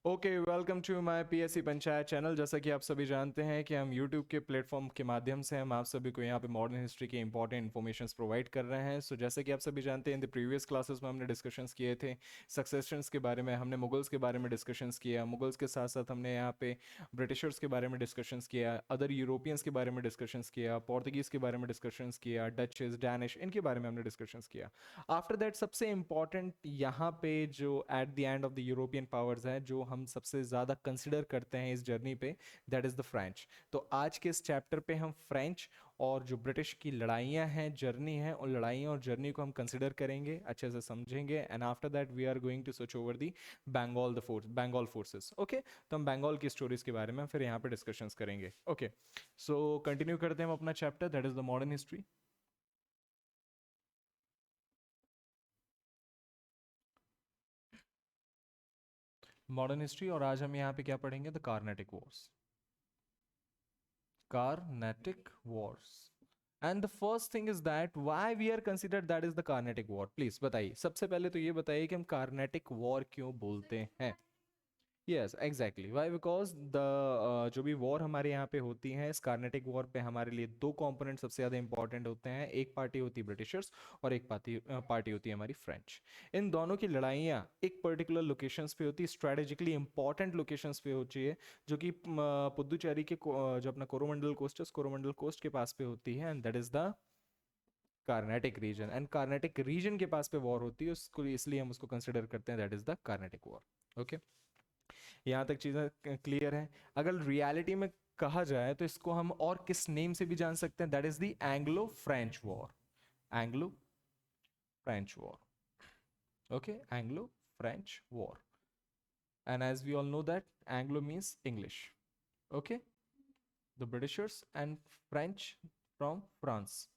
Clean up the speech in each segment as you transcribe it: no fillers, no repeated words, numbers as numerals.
Okay, welcome to my PSC panchayat channel. जैसा कि आप सभी जानते हैं कि हम यूट्यूब के प्लेटफॉर्म के माध्यम से हम आप सभी को यहाँ पे मॉडर्न हिस्ट्री के इंपॉर्टेंट इन्फॉर्मेशंस प्रोवाइड कर रहे हैं। सो जैसे कि आप सभी जानते हैं, इन द प्रीवियस क्लासेस में हमने डिस्कशंस किए थे सक्सेशंस के बारे में, हमने मुगल्स के बारे में डिस्कशंस किया। मुगल्स के साथ साथ हमने यहाँ पे ब्रिटिशर्स के बारे में डिस्कशंस किया, अदर यूरोपियंस के बारे में डिस्कशंस किया, पोर्तुगीज़ के बारे में डिस्कशंस किया, डचेस, डैनिश, इनके बारे में हमने डिस्कशंस किया। आफ्टर दैट सबसे इम्पॉर्टेंट यहाँ पे जो eight the end of the European powers है, जो हम सबसे ज़्यादा कंसिडर करते हैं इस जर्नी पे, दैट इज़ द फ्रेंच। तो आज के इस चैप्टर पे हम फ्रेंच और जो ब्रिटिश की लड़ाइयाँ हैं, जर्नी है, उन लड़ाइयाँ और जर्नी को हम कंसिडर करेंगे, अच्छे से समझेंगे। And after that we are going to switch over the Bengal forces. Okay, तो हम बंगाल की स्टोरीज के बारे में फिर यहाँ पे डिस्कशंस करेंगे। ओके, सो कंटिन्यू करते हैं हम अपना chapter, that is the modern history. Modern history, और आज हम यहाँ पे क्या पढ़ेंगे? The Carnatic Wars. Carnatic Wars. And the first thing is that why we are considered that is the Carnatic War. Please बताइए, सबसे पहले तो ये बताइए कि हम Carnatic War क्यों बोलते हैं? Yes exactly, why because the जो भी वॉर हमारे यहाँ पे होती हैं, इस कार्नेटिक वॉर पे हमारे लिए दो कंपोनेंट सबसे ज़्यादा इंपॉर्टेंट होते हैं। एक पार्टी होती है ब्रिटिशर्स और एक पार्टी होती है हमारी फ्रेंच। इन दोनों की लड़ाइयाँ एक पर्टिकुलर लोकेशंस पे होती है, स्ट्रेटेजिकली इंपॉर्टेंट लोकेशंस पे होती है, जो कि पुदुचेरी के जो अपना कोरोमंडल कोस्ट है, उस कोरोमंडल कोस्ट के पास पे होती है, and that is the Carnatic region. And Carnatic region के पास पे वॉर होती है, उसको इसलिए हम उसको कंसिडर करते हैं that is the Carnatic war. Okay, यहाँ तक चीज़ें क्लियर है। अगर रियलिटी में कहा जाए तो इसको हम और किस नेम से भी जान सकते हैं, that is the Anglo French war. Anglo French war. Okay, Anglo French war. And as we all know that Anglo means English. Okay, the Britishers and French from France.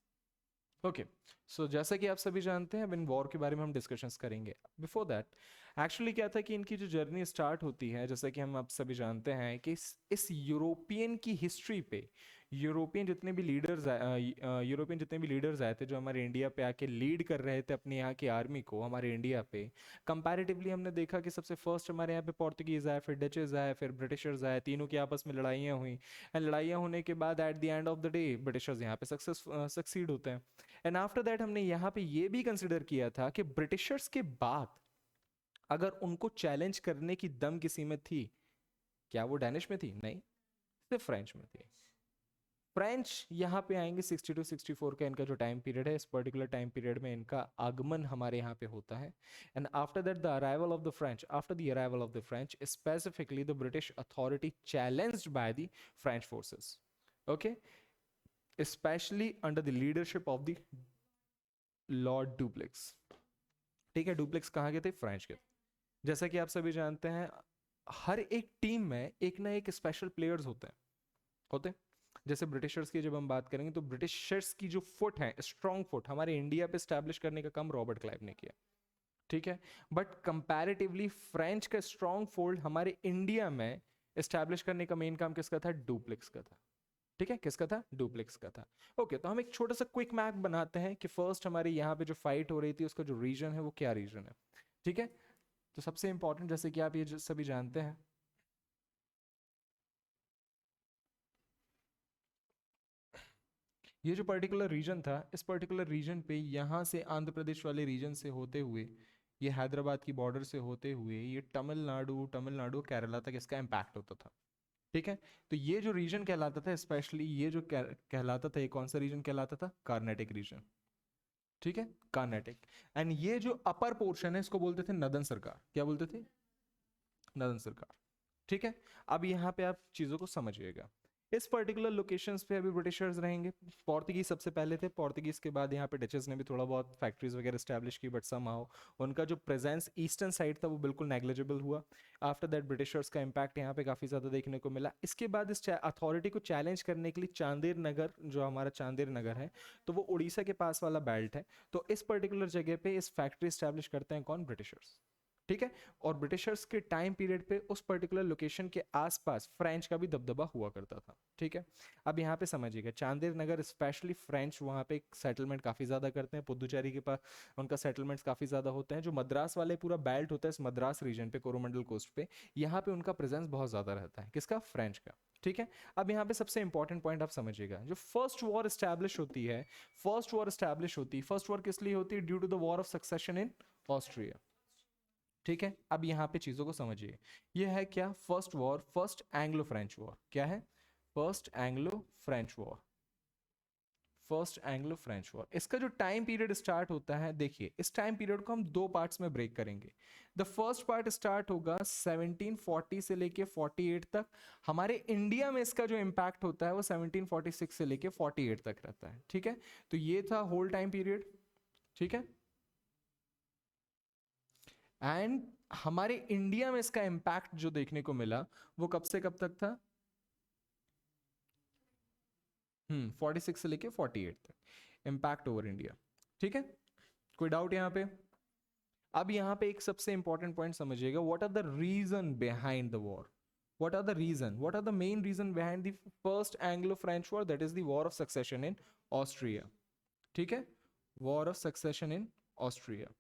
Okay, so जैसा कि आप सभी जानते हैं, अब in war के बारे में हम डिस्कशंस करेंगे। बिफोर दैट एक्चुअली क्या था कि इनकी जो जर्नी स्टार्ट होती है, जैसा कि हम आप सभी जानते हैं कि इस यूरोपियन की हिस्ट्री पे यूरोपियन जितने भी लीडर्स आए थे, जो हमारे इंडिया पे आके लीड कर रहे थे अपने यहाँ की आर्मी को हमारे इंडिया पे, कंपैरेटिवली हमने देखा कि सबसे फर्स्ट हमारे यहाँ पे पोर्तुगीज आए, फिर डचेज आए, फिर ब्रिटिशर्स आए, तीनों की आपस में लड़ाइयाँ हुई। एंड लड़ाइयाँ होने के बाद eight the end of the day Britishers यहाँ पे सक्सीड होते हैं। एंड आफ्टर दैट हमने यहाँ पे ये भी कंसिडर किया था कि ब्रिटिशर्स के बाद अगर उनको चैलेंज करने की दम किसी में थी, क्या वो डैनिश में थी? नहीं, सिर्फ फ्रेंच में थी। फ्रेंच यहाँ पे आएंगे 60 टू 64 का इनका जो टाइम पीरियड है, इस पर्टिकुलर टाइम पीरियड में इनका आगमन हमारे यहाँ पे होता है। And after that the arrival of the French, after the arrival of the French specifically the British authority challenged by the French forces. Okay, specially under the leadership of the Lord duplex. ठीक है, duplex कहाँ के थे? French के थे। जैसा कि आप सभी जानते हैं, हर एक टीम में एक ना एक स्पेशल प्लेयर्स होते हैं। जैसे ब्रिटिशर्स की जब हम बात करेंगे, तो ब्रिटिशर्स की जो फुट है, स्ट्रॉन्ग फुट, हमारे इंडिया पे स्टैब्लिश करने का काम रॉबर्ट क्लाइव ने किया। ठीक है, बट कंपैरेटिवली फ्रेंच का स्ट्रॉन्ग फोल्ड हमारे इंडिया में एस्टैब्लिश करने का मेन काम किसका था? डुप्लेक्स का था। ठीक है, किसका था? डुप्लेक्स का था। ओके, तो हम एक छोटा सा क्विक मैप बनाते हैं कि फर्स्ट हमारे यहाँ पे जो फाइट हो रही थी, उसका जो रीजन है वो क्या रीजन है। ठीक है, तो सबसे इंपॉर्टेंट, जैसे कि आप ये सभी जानते हैं, ये जो पर्टिकुलर रीजन था, इस पर्टिकुलर रीजन पे यहाँ से आंध्र प्रदेश वाले रीजन से होते हुए, ये हैदराबाद की बॉर्डर से होते हुए, ये तमिलनाडु केरला तक इसका इम्पैक्ट होता था। ठीक है, तो ये जो रीजन कहलाता था, स्पेशली ये जो कहलाता था, ये कौन सा रीजन कहलाता था? कार्नेटिक रीजन। ठीक है, कार्नेटिक। एंड ये जो अपर पोर्शन है, इसको बोलते थे नदन सरकार। क्या बोलते थे? नदन सरकार। ठीक है, अब यहाँ पे आप चीज़ों को समझिएगा। इस पर्टिकुलर लोकेशंस पे अभी ब्रिटिशर्स रहेंगे। पोर्तुगीज सबसे पहले थे, पोर्तुगीज के बाद यहाँ पे डचेस ने भी थोड़ा बहुत फैक्ट्रीज वगैरह स्टैब्लिश की, बट समहाउ उनका जो प्रेजेंस ईस्टर्न साइड था वो बिल्कुल नेग्लिजिबल हुआ। आफ्टर दैट ब्रिटिशर्स का इम्पैक्ट यहाँ पे काफ़ी ज़्यादा देखने को मिला। इसके बाद इस अथॉरिटी को चैलेंज करने के लिए चांदेर नगर, जो हमारा चांदेर नगर है, तो वो उड़ीसा के पास वाला बेल्ट है, तो इस पर्टिकुलर जगह पे इस फैक्ट्री स्टैब्लिश करते हैं कौन? ब्रिटिशर्स। ठीक है। और ब्रिटिशर्स के टाइम पीरियड पे उस पर्टिकुलर लोकेशन के आसपास फ्रेंच का भी दबदबा हुआ करता था। ठीक है। अब यहाँ पे समझिएगा, चांदेर नगर स्पेशली फ्रेंच वहाँ पे सेटलमेंट काफ़ी ज़्यादा करते हैं, पुदुचेरी के पास उनका सेटलमेंट्स काफ़ी ज़्यादा होते हैं। जो मद्रास वाले पूरा बेल्ट होता है इस मद्रास रीजन पे, कोरोमंडल कोस्ट पे, यहाँ पे उनका प्रेजेंस बहुत ज़्यादा रहता है। किसका? फ्रेंच का। ठीक है। अब यहाँ पे सबसे इंपॉर्टेंट पॉइंट आप समझिएगा, जो फर्स्ट वॉर स्टैब्लिश होती है, फर्स्ट वॉर किस लिए होती है? Due to the war of succession in Austria. ठीक है। अब यहाँ पे चीज़ों को समझिए, ये है क्या? First war, first Anglo French war. क्या है? First Anglo French war. First Anglo French war, इसका जो टाइम पीरियड स्टार्ट होता है, देखिए इस टाइम पीरियड को हम दो पार्ट्स में ब्रेक करेंगे। द फर्स्ट पार्ट स्टार्ट होगा 1740 से लेके 48 तक। हमारे इंडिया में इसका जो इम्पैक्ट होता है वो 1746 से लेके 48 तक रहता है। ठीक है। तो ये था होल टाइम पीरियड। ठीक है। एंड हमारे इंडिया में इसका इम्पैक्ट जो देखने को मिला वो कब से कब तक था? 46 से लेके 48 तक इम्पैक्ट ओवर इंडिया। ठीक है। कोई डाउट यहाँ पे? अब यहाँ पे एक सबसे इंपॉर्टेंट पॉइंट समझिएगा, what are the reason behind the war? What are the main reason behind the first Anglo-French war, that is the war of succession in Austria? ठीक है। war of succession in Austria,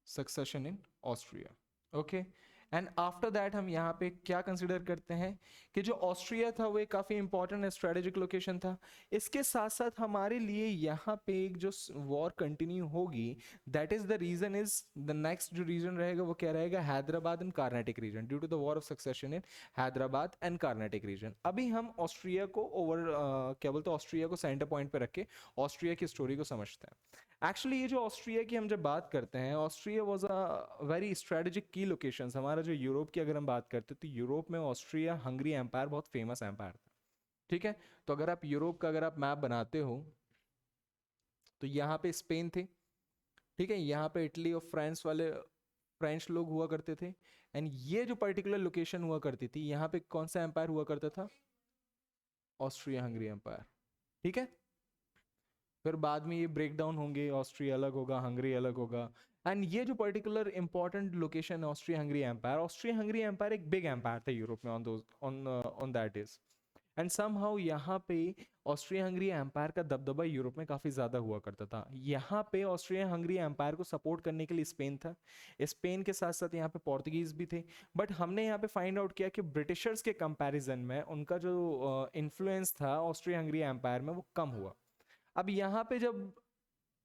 succession in Austria. Okay. And after that हम यहाँ पे क्या consider करते हैं कि जो ऑस्ट्रिया था वो एक काफ़ी इंपॉर्टेंट स्ट्रेटेजिक लोकेशन था। इसके साथ साथ हमारे लिए यहाँ पे एक जो वॉर कंटिन्यू होगी, that is the reason is the next जो रीजन रहेगा वो क्या रहेगा? Hyderabad and Carnatic region, due to the war of succession in Hyderabad and Carnatic region. अभी हम ऑस्ट्रिया को क्या बोलते हैं, ऑस्ट्रिया को सेंटर पॉइंट पे रख के ऑस्ट्रिया की स्टोरी को समझते हैं। एक्चुअली ये जो ऑस्ट्रिया की हम जब बात करते हैं, Austria was a very strategic की लोकेशन। हमारा जो यूरोप की अगर हम बात करते हैं तो यूरोप में ऑस्ट्रिया हंगरी एम्पायर बहुत फेमस एम्पायर था। ठीक है। तो अगर आप यूरोप का अगर आप मैप बनाते हो तो यहाँ पे स्पेन थे। ठीक है। यहाँ पे इटली और फ्रांस वाले फ्रेंच लोग हुआ करते थे। एंड ये जो पर्टिकुलर लोकेशन हुआ करती थी, यहाँ पे कौन सा एम्पायर हुआ करता था? Austria Hungary empire. ठीक है। फिर बाद में ये ब्रेक डाउन होंगे, ऑस्ट्रिया अलग होगा, हंगरी अलग होगा। एंड ये जो पर्टिकुलर इंपॉर्टेंट लोकेशन है Austria Hungary empire, Austria Hungary empire एक बिग एम्पायर था यूरोप में on that is. And somehow यहाँ पे ऑस्ट्रिया हंगरी एम्पायर का दबदबा यूरोप में काफ़ी ज़्यादा हुआ करता था। यहाँ पे ऑस्ट्रिया हंगरी एम्पायर को सपोर्ट करने के लिए स्पेन था, स्पेन के साथ साथ यहाँ पे पोर्तुगीज़ भी थे। बट हमने यहाँ पे फाइंड आउट किया कि ब्रिटिशर्स के कंपैरिजन में उनका जो इन्फ्लुएंस था ऑस्ट्रिया हंगरी एम्पायर में वो कम हुआ। अब यहाँ पे जब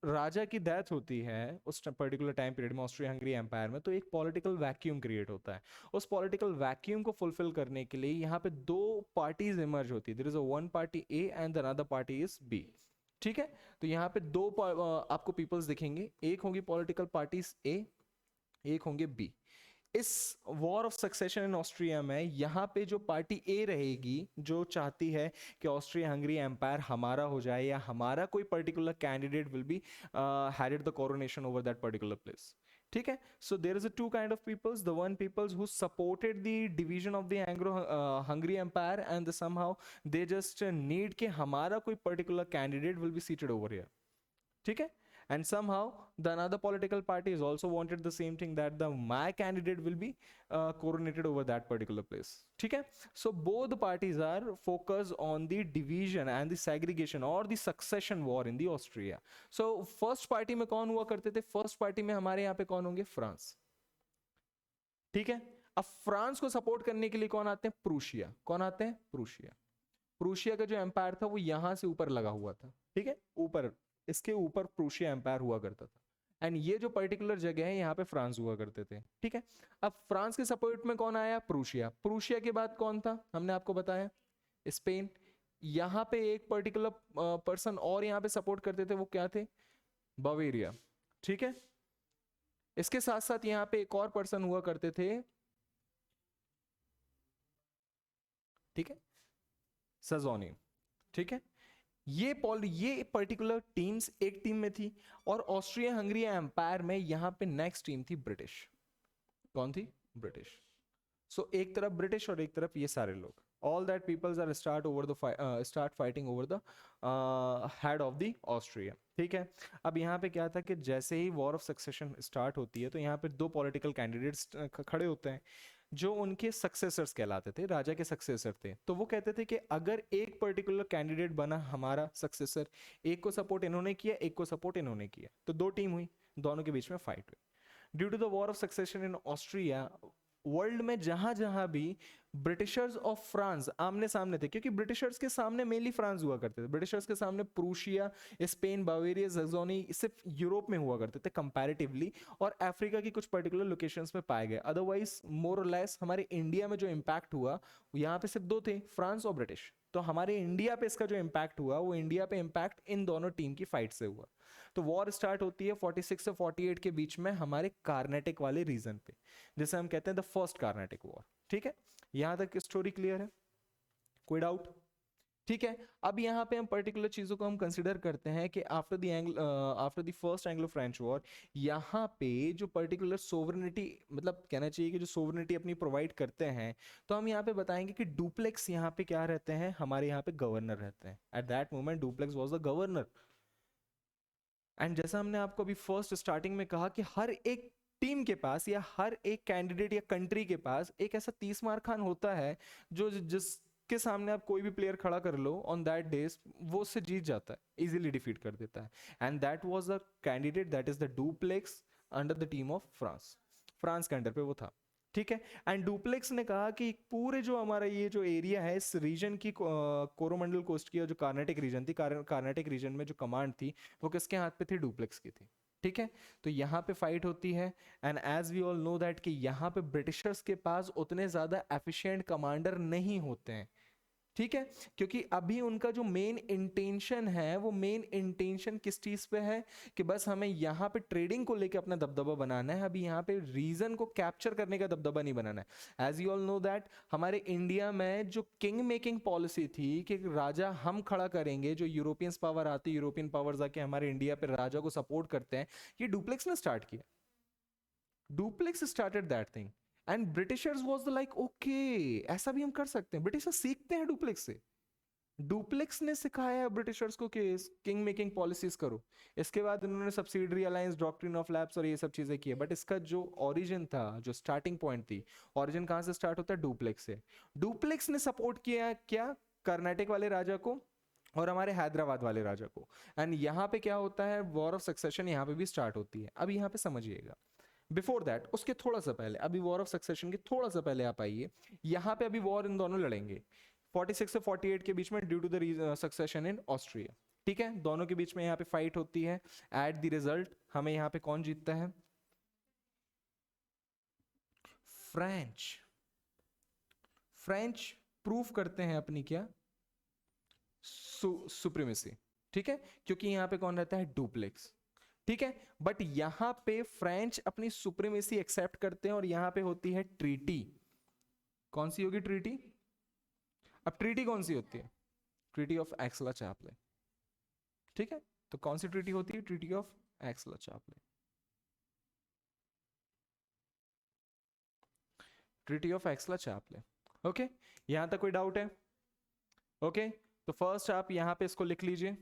राजा की डेथ होती है उस पर्टिकुलर टाइम पीरियड में ऑस्ट्रिया हंगरी एम्पायर में, तो एक पॉलिटिकल वैक्यूम क्रिएट होता है। उस पॉलिटिकल वैक्यूम को फुलफिल करने के लिए यहाँ पे दो पार्टीज इमर्ज होती है। There is a one party A and the another party is B. ठीक है। तो यहाँ पे दो आपको पीपल्स दिखेंगे, एक होंगी पॉलिटिकल पार्टीज ए, एक होंगे बी। इस war of succession in Austria में यहाँ पे जो पार्टी ए रहेगी, जो चाहती है कि ऑस्ट्रिया हंगरी एम्पायर हमारा हो जाए या हमारा कोई particular candidate will be headed the coronation over that particular place. ठीक है। So there is a two kind of peoples, the one peoples who supported the division of the Anglo Hungary empire and somehow they just need कि हमारा कोई particular candidate will be seated over here. ठीक है। And somehow the another political party is also wanted the same thing, that the my candidate will be coronated over that particular place. ठीक है। So both parties are focused on the division and the segregation or the succession war in the Austria. So first party में कौन हुआ करते थे? first party में हमारे यहाँ पे कौन होंगे? फ्रांस। ठीक है। अब फ्रांस को सपोर्ट करने के लिए कौन आते हैं? प्रूशिया। कौन आते हैं? प्रूशिया। प्रूशिया का जो एम्पायर था वो यहां से ऊपर लगा हुआ था। ठीक है। ऊपर, इसके ऊपर प्रूशिया एम्पायर हुआ करता था। एंड ये जो पर्टिकुलर जगह है यहाँ पे फ्रांस हुआ करते थे। ठीक है। अब फ्रांस के सपोर्ट में कौन आया? प्रूशिया। प्रूशिया के बाद कौन था? हमने आपको बताया स्पेन। यहाँ पे एक पर्टिकुलर पर्सन और यहाँ पे सपोर्ट करते थे, वो क्या थे? बवेरिया। ठीक है। इसके साथ साथ यहाँ पे एक और पर्सन हुआ करते थे, ठीक है, सजोनी। ठीक है। ये पर्टिकुलर टीम्स एक टीम में थी। और ऑस्ट्रिया हंगरी एम्पायर में यहां पे नेक्स्ट टीम थी ब्रिटिश। कौन थी? ब्रिटिश। सो एक तरफ ब्रिटिश और एक तरफ ये सारे लोग, all that peoples are start fighting over the head of the Austria. ठीक है। अब यहाँ पे क्या था कि जैसे ही वॉर ऑफ सक्सेशन स्टार्ट होती है तो यहाँ पे दो पॉलिटिकल कैंडिडेट्स खड़े होते हैं जो उनके सक्सेसर्स कहलाते थे, राजा के सक्सेसर थे। तो वो कहते थे कि अगर एक पर्टिकुलर कैंडिडेट बना हमारा सक्सेसर, एक को सपोर्ट इन्होंने किया, एक को सपोर्ट इन्होंने किया, तो दो टीम हुई, दोनों के बीच में फाइट हुई। Due to the war of succession in Austria, world में जहां जहां भी ब्रिटिशर्स और फ्रांस आमने सामने थे, क्योंकि ब्रिटिशर्स के सामने मेनली फ्रांस हुआ करते थे, ब्रिटिशर्स के सामने प्रूशिया, स्पेन, बावेरिया, जर्जोनी सिर्फ यूरोप में हुआ करते थे कंपैरेटिवली, और अफ्रीका की कुछ पर्टिकुलर लोकेशंस में पाए गए। अदरवाइज मोर और लेस हमारे इंडिया में जो इम्पैक्ट हुआ यहाँ पे सिर्फ दो थे, फ्रांस और ब्रिटिश। तो हमारे इंडिया पे इसका जो इम्पैक्ट हुआ वो इंडिया पे इम्पैक्ट इन दोनों टीम की फाइट से हुआ। तो वॉर स्टार्ट होती है 46 से 48 के बीच में हमारे कार्नेटिक वाले रीजन पे, जिसे हम कहते हैं द फर्स्ट कार्नेटिक वॉर। ठीक है, यहां तक स्टोरी क्लियर है? कोई डाउट? ठीक है। अब यहाँ पे हम पर्टिकुलर चीजों को हम कंसिडर करते हैं कि after the first Anglo French war, यहाँ पे जो पर्टिकुलर सोवरेनिटी, मतलब कहना चाहिए कि जो सोवरेनिटी अपनी प्रोवाइड करते हैं, तो हम यहाँ पे बताएंगे कि डुप्लेक्स यहाँ पे क्या रहते हैं, हमारे यहाँ पे गवर्नर रहते हैं। At that moment duplex was the governor. And जैसा हमने आपको अभी फर्स्ट स्टार्टिंग में कहा कि हर एक टीम के पास या हर एक कैंडिडेट या कंट्री के पास एक ऐसा 30 मार खान होता है जो जिसके सामने आप कोई भी प्लेयर खड़ा कर लो ऑन दैट डेज, वो उससे जीत जाता है, इजीली डिफीट कर देता है। And that was the candidate, that is the duplex under the team of France. France के अंडर पे वो था। ठीक है। एंड डुप्लेक्स ने कहा कि पूरे जो हमारा ये जो एरिया है, इस रीजन की कोरोमंडल कोस्ट की, और जो कार्नेटिक रीजन थी, कार्नेटिक रीजन में जो कमांड थी वो किसके हाथ पे थी? डुप्लेक्स की थी। ठीक है। तो यहाँ पे फाइट होती है, and as we all know that कि यहाँ पे ब्रिटिशर्स के पास उतने ज्यादा एफिशिएंट कमांडर नहीं होते हैं। ठीक है, क्योंकि अभी उनका जो मेन इंटेंशन है, वो मेन इंटेंशन किस चीज पे है कि बस हमें यहाँ पे ट्रेडिंग को लेके अपना दबदबा बनाना है, अभी यहाँ पे रीजन को कैप्चर करने का दबदबा नहीं बनाना है। As you all know that हमारे इंडिया में जो किंग मेकिंग पॉलिसी थी कि राजा हम खड़ा करेंगे, जो यूरोपियंस पावर आती, यूरोपियन पावर्स आके हमारे इंडिया पे राजा को सपोर्ट करते हैं, ये डुप्लेक्स ने स्टार्ट किया। Duplex started that thing, and Britishers was the like okay, ऐसा भी हम कर सकते हैं। ब्रिटिशर्स सीखते हैं डुप्लेक्स से। डुप्लेक्स ने सिखाया है ब्रिटिशर्स को कि किंग मेकिंग पॉलिसीज करो। इसके बाद उन्होंने subsidiary alliance, doctrine of lapse और ये सब चीजें की है, बट इसका जो ओरिजिन था, जो स्टार्टिंग पॉइंट थी, ओरिजिन कहां से स्टार्ट होता है? डुप्लेक्स से। डुप्लेक्स ने सपोर्ट किया क्या? कर्नाटक वाले राजा को और हमारे हैदराबाद वाले राजा को। एंड यहाँ पे क्या होता है? वॉर ऑफ सक्सेशन यहाँ पे भी स्टार्ट होती है। अब यहाँ पे समझिएगा, बिफोर दैट, उसके थोड़ा सा पहले, अभी वॉर ऑफ सक्सेशन के थोड़ा सा पहले आप आइए। यहाँ पे अभी वॉर इन दोनों लड़ेंगे 46 से 48 के बीच में, due to the succession in Austria. ठीक है, दोनों के बीच में यहाँ पे फाइट होती है। एट द रिजल्ट हमें यहाँ पे कौन जीतता है? फ्रेंच। फ्रेंच प्रूफ करते हैं अपनी क्या? सुप्रीमेसी। ठीक है, क्योंकि यहाँ पे कौन रहता है? डुप्लेक्स। ठीक है, बट यहां पे फ्रेंच अपनी सुप्रीमेसी एक्सेप्ट करते हैं, और यहां पे होती है ट्रीटी। कौन सी होगी ट्रीटी? अब ट्रीटी कौन सी होती है? Treaty of Aix-la-Chapelle. ठीक है, तो कौन सी ट्रीटी होती है? Treaty of Aix-la-Chapelle. Treaty of Aix-la-Chapelle. Okay, यहां तक कोई डाउट है? ओके, तो फर्स्ट आप यहां पे इसको लिख लीजिए।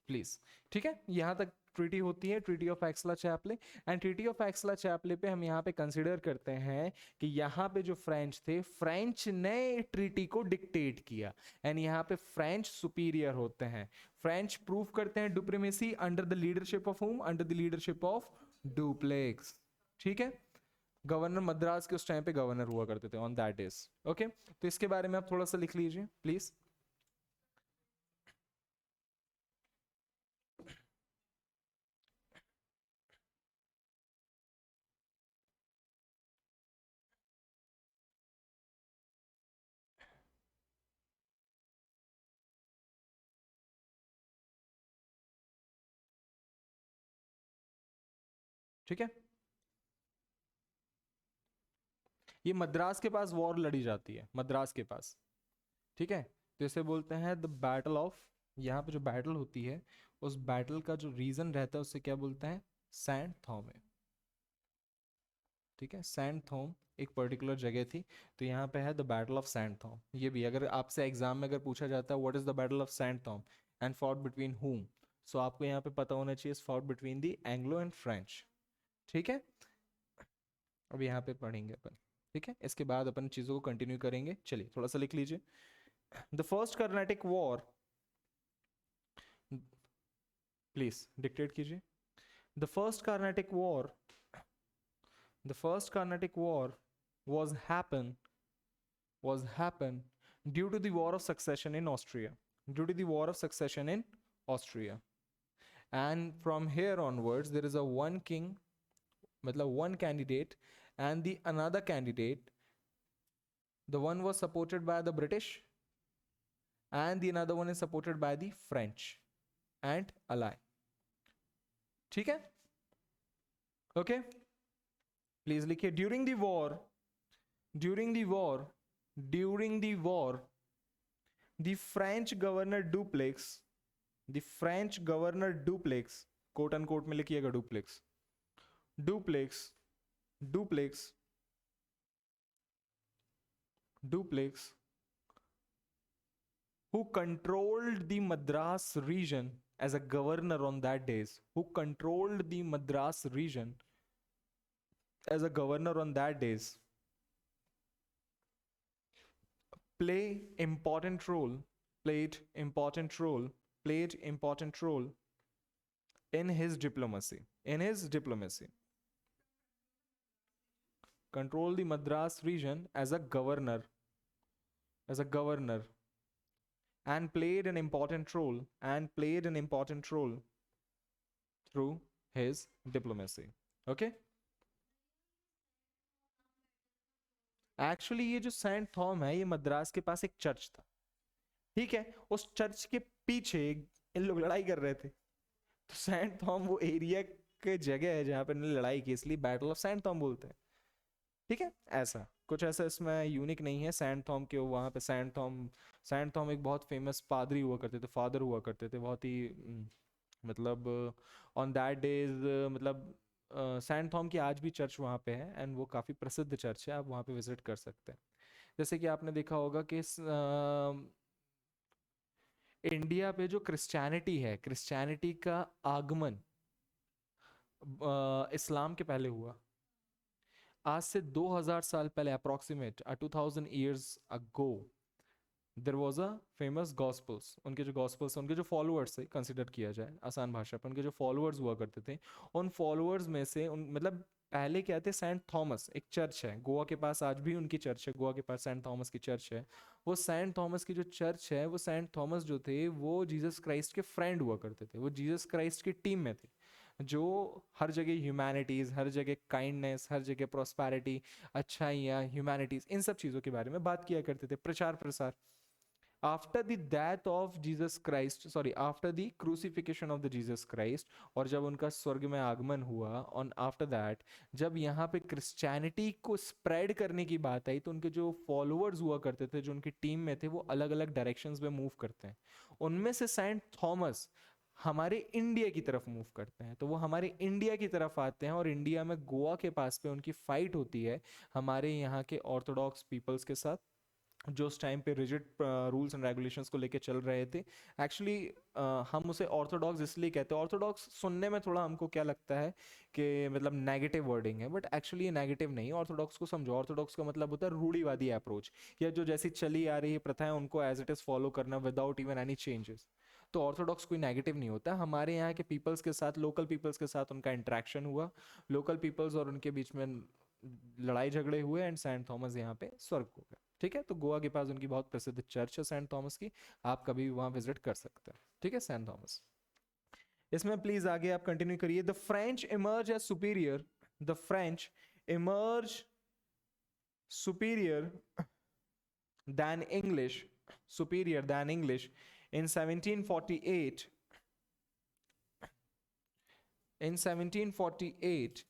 प्लीज। ठीक है, यहां तक ट्रीटी होती है, treaty of Aix-la-Chapelle. And treaty of Aix-la-Chapelle पे हम यहाँ पे कंसिडर करते हैं कि यहाँ पे जो फ्रेंच थे, फ्रेंच ने ट्रीटी को डिक्टेट किया, एंड यहाँ पे फ्रेंच सुपीरियर होते हैं। फ्रेंच प्रूफ करते हैं supremacy under the leadership of whom? Under the leadership of Dupleix. ठीक है, गवर्नर मद्रास के उस टाइम पे गवर्नर हुआ करते थे ऑन दैट डेज। ओके, तो इसके बारे में आप थोड़ा सा लिख लीजिए प्लीज। ठीक है, ये मद्रास के पास वॉर लड़ी जाती है, मद्रास के पास। ठीक है, तो इसे बोलते हैं द बैटल ऑफ, यहाँ पे जो बैटल होती है, उस बैटल का जो रीजन रहता है उसे क्या बोलते हैं? सैंड थॉमे। ठीक है, सैंड थॉम एक पर्टिकुलर जगह थी। तो यहाँ पे है द बैटल ऑफ सैंड थॉम। ये भी अगर आपसे एग्जाम में अगर पूछा जाता है what is the battle of San Thome and fought between whom, so आपको यहाँ पे पता होना चाहिए fought between the Anglo and French. ठीक है, अब यहाँ पे पढ़ेंगे अपन। ठीक है, इसके बाद अपन चीज़ों को कंटिन्यू करेंगे। चलिए थोड़ा सा लिख लीजिए। The first Carnatic war, please dictate कीजिए। The first Carnatic war, the first Carnatic War was happen due to the war of succession in Austria, due to the war of succession in Austria. And from here onwards there is a one king, matlab one candidate, and the another candidate, the one was supported by the British and the another one is supported by the French and ally. ठीक है, okay, please लिखिए। During the war, during the war, during the war, the French governor Dupleix, the French governor Dupleix, quote and quote में लिखिएगा Dupleix, Dupleix, Dupleix, Dupleix, who controlled the Madras region as a governor on that days, who controlled the Madras region as a governor on that days, play important role, played important role, played important role in his diplomacy, in his diplomacy. Control the Madras region as a governor, as a governor, and played an important role, and played an important role through his diplomacy. Okay. Actually ये जो Saint थॉम है ये मद्रास के पास एक church था। ठीक है, उस चर्च के पीछे इन लोग लड़ाई कर रहे थे। तो सेंट थॉम वो एरिया के जगह है जहां पर इन्होंने लड़ाई की, इसलिए बैटल ऑफ सेंट थॉम बोलते हैं। ठीक है, ऐसा कुछ ऐसा इसमें यूनिक नहीं है सेंट थॉम के। वहां पे सेंट थॉम एक बहुत फेमस पादरी हुआ करते थे, फादर हुआ करते थे, बहुत ही मतलब ऑन दैट डेज, मतलब सेंट थॉम की आज भी चर्च वहाँ पे है एंड वो काफ़ी प्रसिद्ध चर्च है, आप वहाँ पे विजिट कर सकते हैं। जैसे कि आपने देखा होगा कि इंडिया पे जो क्रिश्चियनिटी है, क्रिश्चियनिटी का आगमन इस्लाम के पहले हुआ। आज से 2000 साल पहले, approximate 2000 years ago, there was a famous gospels. उनके जो गॉस्पल्स, उनके जो फॉलोअर्स थे, कंसिडर किया जाए आसान भाषा पर, उनके जो फॉलोअर्स हुआ करते थे, उन फॉलोअर्स में से उन मतलब पहले क्या थे, सेंट थॉमस एक चर्च है गोवा के पास, आज भी उनकी चर्च है, गोवा के पास सेंट थॉमस की चर्च है। वो सेंट थॉमस की जो चर्च है, वो सेंट थॉमस जो थे वो जीसस क्राइस्ट के फ्रेंड हुआ करते थे, वो जीसस क्राइस्ट की टीम में थे, जो हर जगह ह्यूमैनिटीज़, हर जगह काइंडनेस, हर जगह प्रॉस्पेरिटी, अच्छाइयाँ, ह्यूमैनिटीज़, इन सब चीज़ों के बारे में बात किया करते थे, प्रचार प्रसार। After the death of Jesus Christ, sorry after the crucifixion of the Jesus Christ, और जब उनका स्वर्ग में आगमन हुआ, ऑन आफ्टर दैट जब यहाँ पे क्रिश्चियनिटी को स्प्रेड करने की बात आई, तो उनके जो फॉलोअर्स हुआ करते थे, जो उनकी टीम में थे, वो अलग अलग डायरेक्शंस में मूव करते हैं। उनमें से सेंट थॉमस हमारे इंडिया की तरफ मूव करते हैं, तो वो हमारे इंडिया की तरफ आते हैं, और इंडिया में गोवा के पास पे उनकी फाइट होती है हमारे यहाँ के ऑर्थोडॉक्स पीपल्स के साथ, जो उस टाइम पे रिजिड रूल्स एंड रेगुलेशंस को लेके चल रहे थे। एक्चुअली हम उसे ऑर्थोडॉक्स इसलिए कहते हैं, ऑर्थोडॉक्स सुनने में थोड़ा हमको क्या लगता है कि मतलब नेगेटिव वर्डिंग है, बट एक्चुअली ये नेगेटिव नहीं है। ऑर्थोडॉक्स को समझो, ऑर्थोडॉक्स का मतलब होता है रूढ़ीवादी अप्रोच, या जो जैसी चली आ रही है प्रथाएं उनको एज इट इज़ फॉलो करना विदाउट इवन एनी चेंजेस। तो ऑर्थोडॉक्स कोई नेगेटिव नहीं होता। हमारे यहाँ के पीपल्स के साथ, लोकल पीपल्स के साथ उनका इंट्रैक्शन हुआ, लोकल पीपल्स और उनके बीच में लड़ाई झगड़े हुए, एंड सेंट थॉमस यहाँ पे स्वर्ग हो गए। ठीक है, तो गोवा के पास उनकी बहुत प्रसिद्ध चर्च है सेंट थॉमस की, आप कभी भी वहां विजिट कर सकते हैं। ठीक है, सेंट थॉमस। इसमें प्लीज आगे आप कंटिन्यू करिए। The French emerge as superior, the French emerge superior than English, superior than English in 1748, in 1748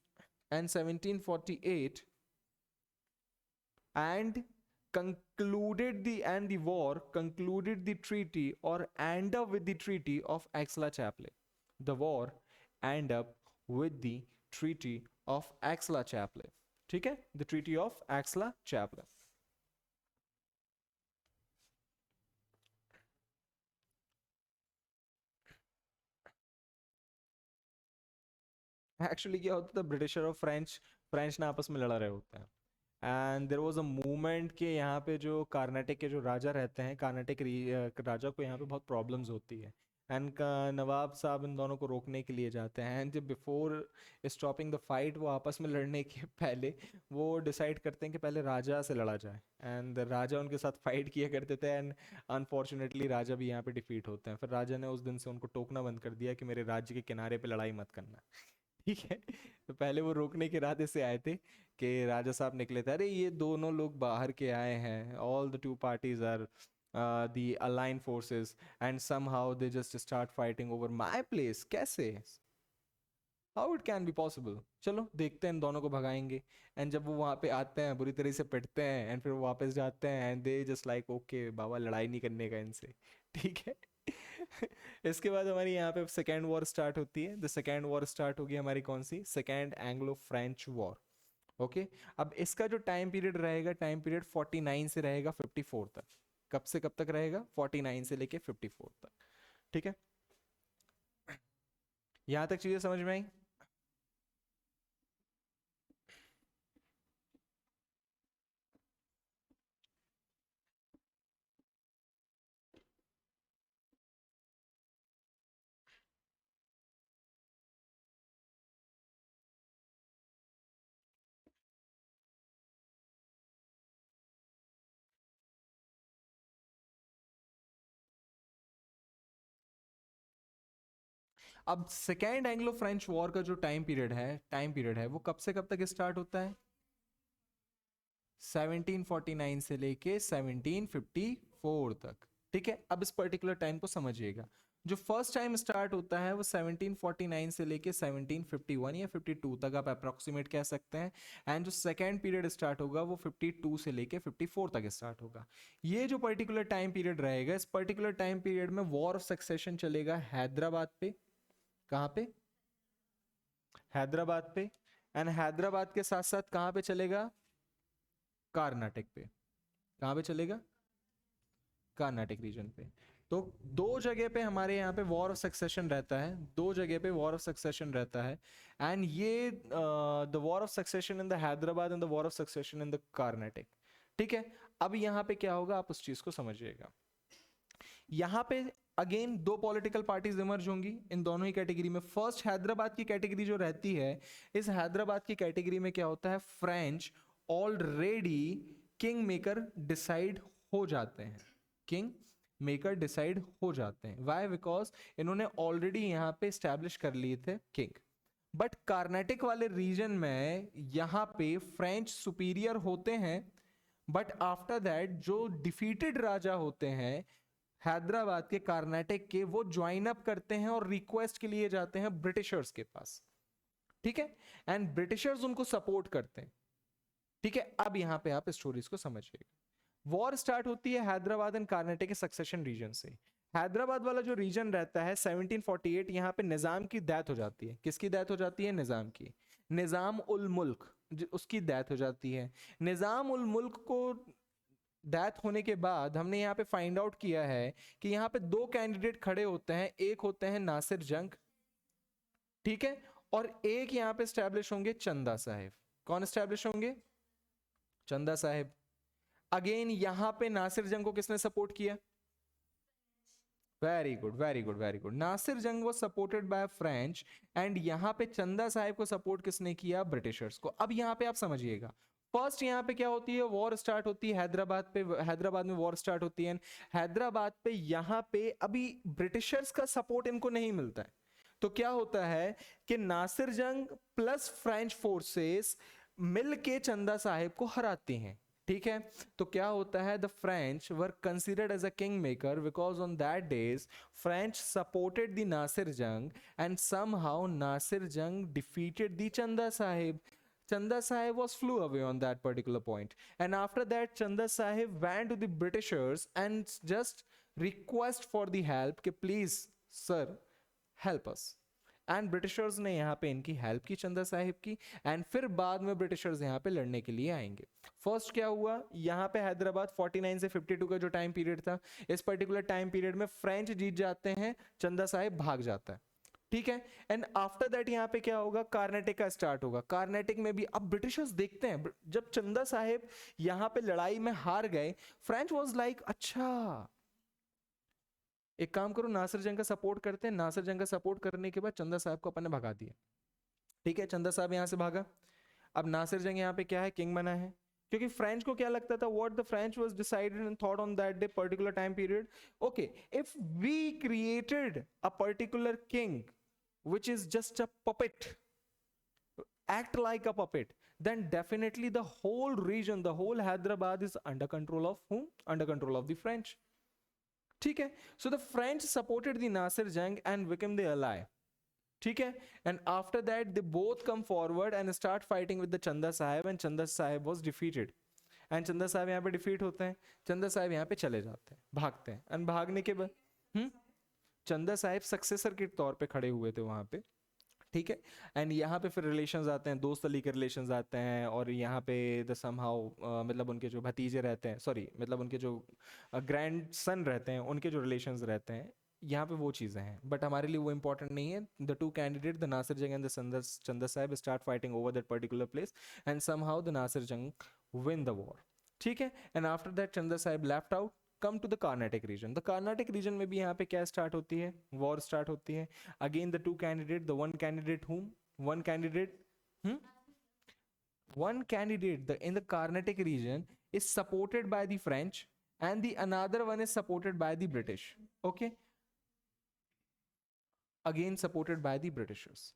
and 1748, and concluded the war concluded the treaty, or end up with the treaty of Aix-la-Chapelle. The war end up with the treaty of Aix-la-Chapelle. ठीक है, the treaty of एक्सला चैपला। Actually क्या होता था, britisher और French French ना आपस में लड़ा रहे होते हैं, and there was a movement के यहाँ पे जो कर्नाटक के जो राजा रहते हैं, कर्नाटक राजा को यहाँ पे बहुत प्रॉब्लम्स होती है, एंड नवाब साहब इन दोनों को रोकने के लिए जाते हैं, एंड जब बिफोर स्टॉपिंग द फाइट वो आपस में लड़ने के पहले वो डिसाइड करते हैं कि पहले राजा से लड़ा जाए, एंड राजा उनके साथ फाइट किया करते थे, एंड अनफॉर्चुनेटली राजा भी यहाँ पे डिफीट होते हैं। फिर राजा ने उस दिन से उनको टोकना बंद कर दिया कि मेरे राज्य के किनारे पे लड़ाई मत करना। ठीक है, तो पहले वो रोकने के इरादे से आए थे कि राजा साहब निकले थे, अरे ये दोनों लोग बाहर के आए हैं, all the two parties are the aligned forces and somehow they just start fighting over my place, कैसे, how it can be possible, चलो देखते हैं, इन दोनों को भगाएंगे। एंड जब वो वहाँ पे आते हैं बुरी तरह से पिटते हैं, एंड फिर वो वापस जाते हैं, and they just like okay बाबा लड़ाई नहीं करने का इनसे। ठीक है। इसके बाद हमारी यहाँ पे सेकेंड वॉर स्टार्ट होती है। द सेकेंड वॉर स्टार्ट होगी हमारी कौन सी, second Anglo French war. Okay, अब इसका जो टाइम पीरियड रहेगा, टाइम पीरियड 49 से रहेगा 54 तक। कब से कब तक रहेगा, 49 से लेके 54 तक। ठीक है, यहाँ तक चीजें समझ में आई। अब सेकेंड एंग्लो फ्रेंच वॉर का जो टाइम पीरियड है वो कब से कब तक स्टार्ट होता है, 1749 से लेके 1754 तक। ठीक है, अब इस पर्टिकुलर टाइम को समझिएगा। जो फर्स्ट टाइम स्टार्ट होता है वो 1749 से लेके 1751 या 52 तक आप अप्रोक्सीमेट कह सकते हैं, एंड जो सेकेंड पीरियड स्टार्ट होगा वो 52 से लेके 54 तक स्टार्ट होगा। ये जो पर्टिकुलर टाइम पीरियड रहेगा, इस पर्टिकुलर टाइम पीरियड में वॉर ऑफ सक्सेशन चलेगा हैदराबाद पे। कहाँ पे, हैदराबाद पे। एंड हैदराबाद के साथ साथ कहाँ पे चलेगा, कर्नाटक पे। कहाँ पे चलेगा, कर्नाटक रीजन पे। तो दो जगह पे हमारे यहाँ पे वॉर ऑफ सक्सेशन रहता है, दो जगह पे वॉर ऑफ सक्सेशन रहता है, एंड ये the war of succession in the Hyderabad and the war of succession in the Karnataka. ठीक है, अब यहाँ पे क्या होगा आप उस चीज को समझिएगा। यहाँ पे अगेन दो पॉलिटिकल पार्टीज इमर्ज होंगी इन दोनों ही कैटेगरी में। फर्स्ट हैदराबाद की कैटेगरी जो रहती है, इस हैदराबाद की कैटेगरी में क्या होता है, French already king maker decide हो जाते हैं, किंग मेकर डिसाइड हो जाते हैं। वाई, बिकॉज इन्होंने ऑलरेडी यहाँ पे स्टैब्लिश कर लिए थे किंग। बट कर्नाटक वाले रीजन में यहाँ पे फ्रेंच सुपीरियर होते हैं, बट आफ्टर दैट जो डिफीटेड राजा होते हैं हैदराबाद के, कर्नाटक के, वो ज्वाइन अप करते हैं और रिक्वेस्ट के लिए जाते हैं ब्रिटिशर्स के पास। ठीक है, एंड ब्रिटिशर्स उनको सपोर्ट करते हैं। ठीक है, अब यहां पे आप स्टोरीज को समझिएगा। वॉर स्टार्ट होती है हैदराबाद एंड कर्नाटक के सक्सेशन रीजन से। हैदराबाद वाला जो रीजन रहता है 1748, यहाँ पे निजाम की डेथ हो जाती है। किसकी डेथ हो जाती है, निजाम की। निजाम उल मुल्क उसकी डेथ हो जाती है। निजाम उल मुल्क को डेथ होने के बाद हमने यहाँ पे फाइंड आउट किया है कि यहाँ पे दो कैंडिडेट खड़े होते हैं, एक होते हैं नासिर जंग, ठीक है, और एक यहाँ पे स्टैब्लिश होंगे चंदा साहिब। कौन स्टैब्लिश होंगे, चंदा साहिब। अगेन यहाँ पे नासिर जंग को किसने सपोर्ट किया, very good very good very good, Nasir Jung was supported by French, and यहाँ पे चंदा साहिब को सपोर्ट किसने किया, ब्रिटिशर्स को। अब यहाँ पे आप समझिएगा, फर्स्ट यहाँ पे क्या होती है, वॉर स्टार्ट होती है हैदराबाद पे, हैदराबाद में वॉर स्टार्ट होती है। हैदराबाद पे यहाँ पे अभी ब्रिटिशर्स का सपोर्ट इनको नहीं मिलता है, तो क्या होता है कि नासिर जंग प्लस फ्रेंच फोर्सेस मिल के चंदा साहिब को हराती हैं। ठीक है, तो क्या होता है, the French were considered as a king maker because on that days French supported the Nasir Jung, and somehow Nasir Jung defeated the Chanda Sahib. Chanda Sahib was flew away on that particular point, and after that Chanda Sahib went to the Britishers and just request for the help कि please sir help us. And Britishers ने यहाँ पे इनकी help की, चंदा साहिब की, and फिर बाद में ब्रिटिशर्स यहाँ पे लड़ने के लिए आएंगे। फर्स्ट क्या हुआ, यहाँ पे हैदराबाद 49 से 52 का जो टाइम पीरियड था, इस पर्टिकुलर टाइम पीरियड में फ्रेंच जीत जाते हैं, चंदा साहिब भाग जाता है, ठीक है। एंड आफ्टर दैट यहाँ पे क्या होगा, कार्नाटिक का स्टार्ट होगा। कार्नाटिक में भी अब ब्रिटिशर्स देखते हैं, जब चंदा साहिब यहाँ पे लड़ाई में हार गए, फ्रेंच वाज लाइक अच्छा एक काम करो, नासिर जंग का सपोर्ट करते हैं। नासिर जंग का सपोर्ट करने के बाद चंदा साहब को अपन ने भगा दिया, ठीक है, चंदा साहब यहाँ से भागा। अब नासिर जंग यहाँ पे क्या है, किंग बना है, क्योंकि फ्रेंच को क्या लगता था, what the French was decided and thought on that day particular time period, okay, if we created a particular king which is just a puppet, act like a puppet, then definitely the whole region, the whole Hyderabad is under control of whom, under control of the French, ठीक है। So the French supported the Nasir Jang and became the ally, ठीक है। And after that they both come forward and start fighting with the Chanda Sahib, and Chanda Sahib was defeated, and Chanda Sahib यहाँ पे defeat होते हैं, चंदा साहिब यहाँ पे चले जाते हैं, भागते हैं, and भागने के बाद चंदा साहिब सक्सेसर के तौर पे खड़े हुए थे वहां पे, ठीक है। एंड यहाँ पे फिर रिलेशंस आते हैं, दोस्त अली के रिलेशंस आते हैं, और यहाँ पे द समहाउ मतलब उनके जो भतीजे रहते हैं, सॉरी मतलब उनके जो ग्रैंड सन रहते हैं, उनके जो रिलेशंस रहते हैं, यहाँ पे वो चीज़ें हैं, बट हमारे लिए वो इंपॉर्टेंट नहीं है। The two candidate, the Nasir Jung and the Chanda Sahib start fighting over that particular place, and somehow the Nasir Jung win the war, ठीक है। And after that Chanda Sahib left out, come to the Carnatic region. The Carnatic region में भी यहाँ पे क्या स्टार्ट होती है, वॉर स्टार्ट होती है। Again the two candidate, the one candidate whom, one candidate, hmm? one candidate in the Carnatic region is supported by the French, and the another one is supported by the British, okay, again supported by the Britishers,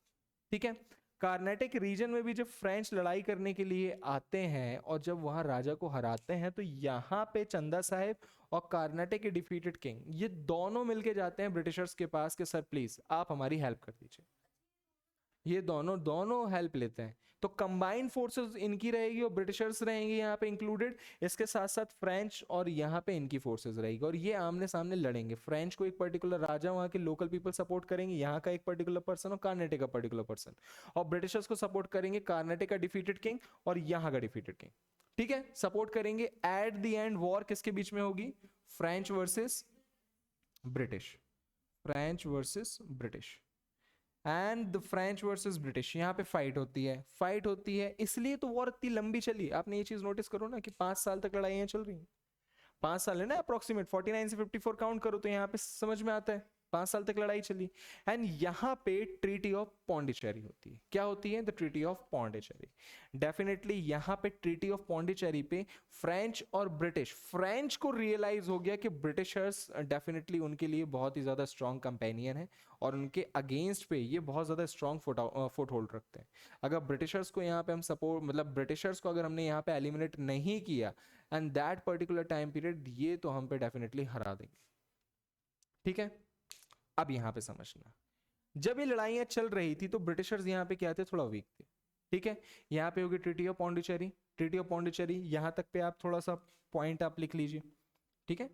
ठीक है। Carnatic region में भी जब French लड़ाई करने के लिए आते हैं और जब वहां राजा को हराते हैं, तो यहाँ पे चंदा साहिब और कार्नाटिक के डिफीटेड किंग, ये दोनों मिलके जाते हैं ब्रिटिशर्स के पास कि सर प्लीज आप हमारी हेल्प कर दीजिए। ये दोनों दोनों हेल्प लेते हैं, तो कंबाइंड फोर्सेस इनकी रहेगी और ब्रिटिशर्स रहेंगे यहाँ पे इंक्लूडेड, इसके साथ साथ फ्रेंच और यहाँ पे इनकी फोर्सेस रहेगी, और ये आमने सामने लड़ेंगे। फ्रेंच को एक पर्टिकुलर राजा, वहाँ के लोकल पीपल सपोर्ट करेंगे, यहाँ का एक पर्टिकुलर पर्सन और कार्नाटिक का पर्टिकुलर पर्सन, और ब्रिटिशर्स को सपोर्ट करेंगे कार्नाटिक का डिफीटेड किंग और यहाँ का डिफीटेड किंग, ठीक है, सपोर्ट करेंगे। एट द एंड वॉर किसके बीच में होगी, French versus British, French versus British, and the French versus British, यहाँ पे फाइट होती है, फाइट होती है, इसलिए तो वॉर इतनी लंबी चली। आपने ये चीज नोटिस करो ना कि 5 साल तक लड़ाइयाँ चल रही हैं, 5 साल है ना अप्रोक्सीमेट, 49 से 54 काउंट करो तो यहाँ पे समझ में आता है 5 साल तक लड़ाई चली। एंड यहाँ पे ट्रीटी ऑफ पौंडीचेरी होती है, क्या होती है, the treaty of Pondicherry. Definitely यहाँ पे ट्रीटी ऑफ पौंडीचेरी पे फ्रेंच और ब्रिटिश, फ्रेंच को रियलाइज हो गया कि ब्रिटिशर्स डेफिनेटली उनके लिए बहुत ही ज्यादा स्ट्रॉन्ग कंपेनियन है, और उनके अगेंस्ट पे ये बहुत ज्यादा स्ट्रॉन्ग फुट होल्ड रखते हैं। अगर ब्रिटिशर्स को यहाँ पे हम सपोर्ट, मतलब ब्रिटिशर्स को अगर हमने यहाँ पे एलिमिनेट नहीं किया and that particular time period, ये तो हम पे डेफिनेटली हरा देंगे, ठीक है। अब यहाँ पे समझना, जब ये लड़ाइयाँ चल रही थी तो ब्रिटिशर्स यहाँ पे क्या थे, थोड़ा वीक थे, ठीक है। यहाँ पे होगी treaty of Pondicherry, treaty of Pondicherry यहाँ तक पे आप थोड़ा सा पॉइंट आप लिख लीजिए, ठीक है।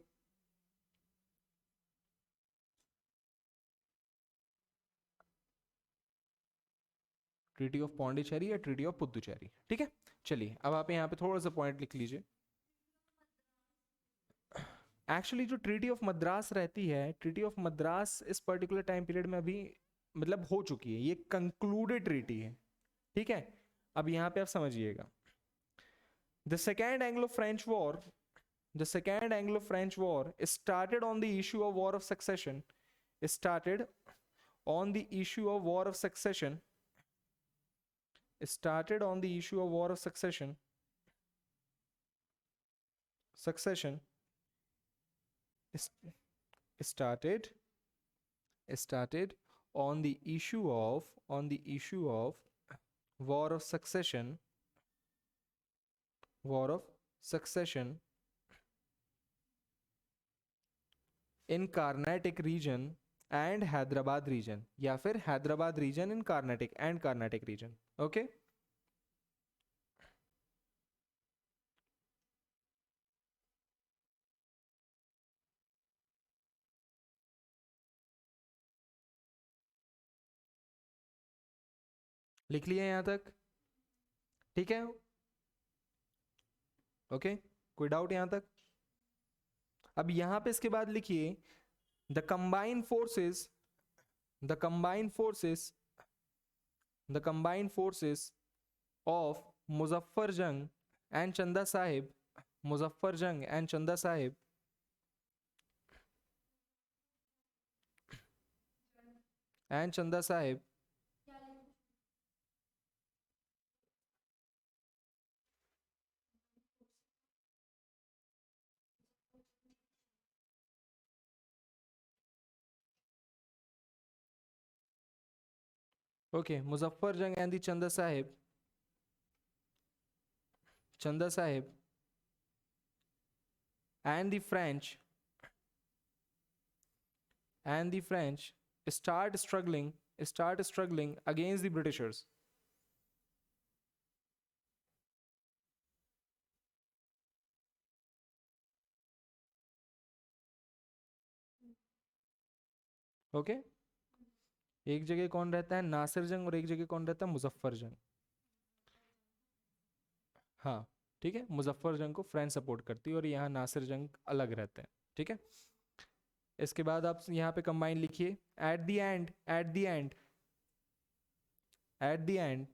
ट्रीटी ऑफ पौंडीचेरी या ट्रीटी ऑफ पुदुचेरी, ठीक है। चलिए अब आप यहाँ पे थोड़ा सा पॉइंट लिख लीजिए। एक्चुअली जो ट्रीटी ऑफ मद्रास रहती है, ट्रीटी ऑफ मद्रास इस पर्टिकुलर टाइम पीरियड में अभी मतलब हो चुकी है, ये कंक्लूडेड ट्रीटी है, ठीक है। अब यहाँ पे आप समझिएगा, the second Anglo French war, the second Anglo-French war started on the issue of war of succession, started on the issue of war of succession, started on the issue of war of succession, started on the issue of war of succession, war of succession in Carnatic region and Hyderabad region, या फिर Hyderabad region in Carnatic and Carnatic region, okay। लिख लिया यहां तक? ठीक है, okay, कोई doubt यहां तक? अब यहां पे इसके बाद लिखिए the combined forces, the combined forces, the combined forces of Muzaffar जंग एंड चंदा साहिब, मुजफ्फर जंग एंड चंदा साहिब एंड चंदा Sahib okay, Muzaffar Jung and the Chanda Sahib and the French start struggling against the Britishers. Okay okay? एक जगह कौन रहता है? नासिर जंग, और एक जगह कौन रहता है? मुजफ्फर जंग। हाँ ठीक है, मुजफ्फर जंग को फ्रेंच सपोर्ट करती है और यहाँ नासिर जंग अलग रहते हैं। ठीक है, इसके बाद आप यहाँ पे कंबाइन लिखिए eight the and,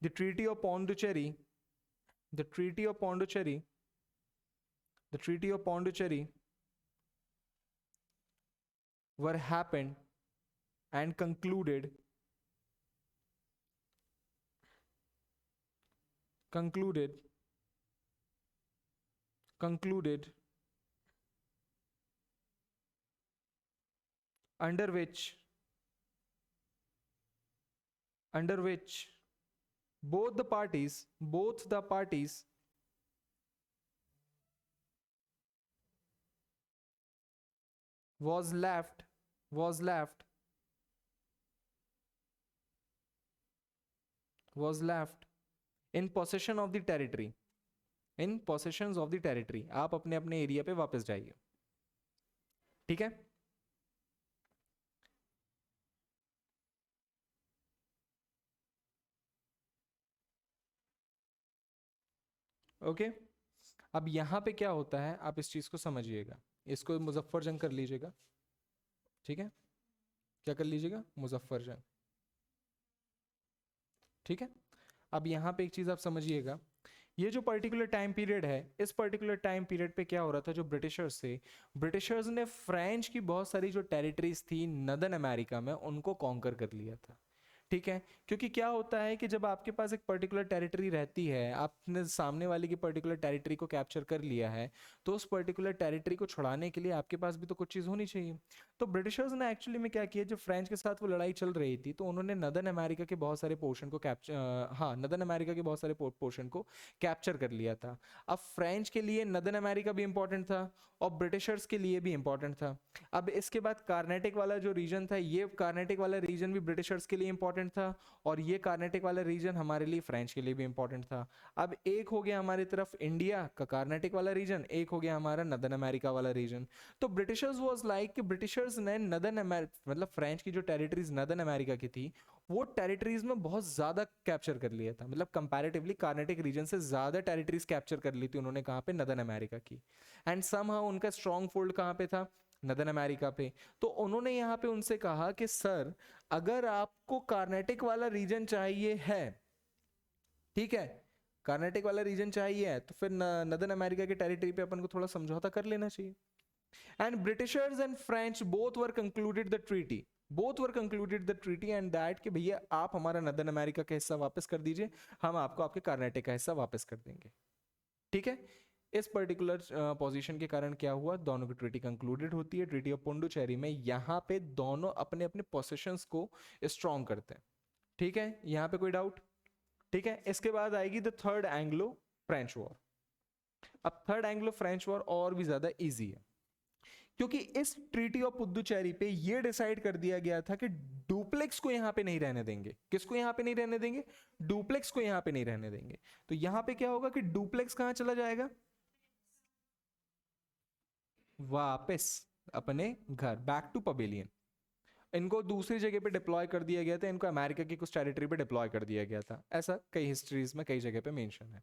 the treaty of Pondicherry, the treaty of Pondicherry, the treaty of Pondicherry were happened and concluded under which both the parties was left in possession of the territory, in possessions of the territory. आप अपने अपने area पे वापस जाइए। ठीक है, okay अब यहां पे क्या होता है, आप इस चीज को समझिएगा। इसको मुजफ्फर जंग कर लीजिएगा। ठीक है, क्या कर लीजिएगा? मुजफ्फर जंग। ठीक है, अब यहां पे एक चीज आप समझिएगा, ये जो पर्टिकुलर टाइम पीरियड है, इस पर्टिकुलर टाइम पीरियड पे क्या हो रहा था? जो ब्रिटिशर्स थे, ब्रिटिशर्स ने फ्रेंच की बहुत सारी जो टेरिटरीज थी नदर्न अमेरिका में, उनको कॉन्कर कर लिया था। ठीक है, क्योंकि क्या होता है कि जब आपके पास एक पर्टिकुलर टेरिटरी रहती है, आपने सामने वाले की पर्टिकुलर टेरिटरी को कैप्चर कर लिया है, तो उस पर्टिकुलर टेरिटरी को छुड़ाने के लिए आपके पास भी तो कुछ चीज़ होनी चाहिए। तो ब्रिटिशर्स ने एक्चुअली में क्या किया, जब फ्रेंच के साथ वो लड़ाई चल रही थी, तो उन्होंने नदर्न अमेरिका के बहुत सारे पोर्शन को नदर्न अमेरिका के बहुत सारे पोर्शन को कैप्चर कर लिया था। अब फ्रेंच के लिए नदर्न अमेरिका भी इंपॉर्टेंट था और ब्रिटिशर्स के लिए भी इंपॉर्टेंट था। अब इसके बाद कार्नेटिक वाला जो रीजन था, ये कार्नेटिक वाला रीजन भी ब्रिटिशर्स के लिए इंपॉर्टेंट था और ये कार्नेटिक वाला रीजन हमारे लिए फ्रेंच के लिए भी इंपॉर्टेंट था। अब एक हो गया हमारी तरफ इंडिया का कार्नेटिक वाला रीजन, एक हो गया हमारा नदर्न अमेरिका वाला रीजन। तो ब्रिटिशर्स वाज लाइक कि ब्रिटिशर्स ने नदर्न अमेरिका मतलब फ्रेंच की जो टेरिटरीज नदर्न अमेरिका की थी, वो टेरिटरीज में बहुत ज्यादा कैप्चर कर लिया था। मतलब कंपैरेटिवली कार्नेटिक रीजन से ज्यादा टेरिटरीज कैप्चर कर ली थी उन्होंने, कहाँ पे? नदर्न अमेरिका की। एंड समहाउ उनका स्ट्रॉन्ग फोल्ड कहाँ पे था? नदर्न अमेरिका पे। तो उन्होंने यहाँ पे उनसे कहा कि सर, अगर आपको कार्नेटिक वाला रीजन चाहिए है, ठीक है, कार्नेटिक वाला रीजन चाहिए है, तो फिर नदर्न अमेरिका के टेरिटरी पे अपन को थोड़ा समझौता कर लेना चाहिए। And Britishers and French both were concluded the treaty and that कि भैया आप हमारा नदर्न अमेरिका का हिस्सा वापस कर दीजिए, हम आपको आपके कार्नेटिक का हिस्सा वापस कर देंगे। ठीक है, इस पर्टिकुलर पोजीशन के कारण क्या हुआ, दोनों की ट्रीटी कंक्लूडेड होती है। ट्रीटी ऑफ पुंडुचेरी में यहाँ पे दोनों अपने अपने पोजीशंस को स्ट्रॉन्ग करते हैं। ठीक है, यहाँ पे कोई डाउट? ठीक है, इसके बाद आएगी the third Anglo French war. अब थर्ड एंग्लो फ्रेंच वॉर और भी ज्यादा इजी है, क्योंकि इस ट्रीटी ऑफ पुदुचेरी पे ये डिसाइड कर दिया गया था कि डुप्लेक्स को यहां पे नहीं रहने देंगे। किसको यहां पे नहीं रहने देंगे? डुप्लेक्स को यहां पे नहीं रहने देंगे। तो यहां पे क्या होगा कि डुप्लेक्स कहां चला जाएगा? वापस अपने घर, बैक टू पवेलियन। इनको दूसरी जगह पे डिप्लॉय कर दिया गया था, इनको अमेरिका की कुछ टेरिटरी पे डिप्लॉय कर दिया गया था, ऐसा कई हिस्ट्रीज में कई जगह पे मेंशन है।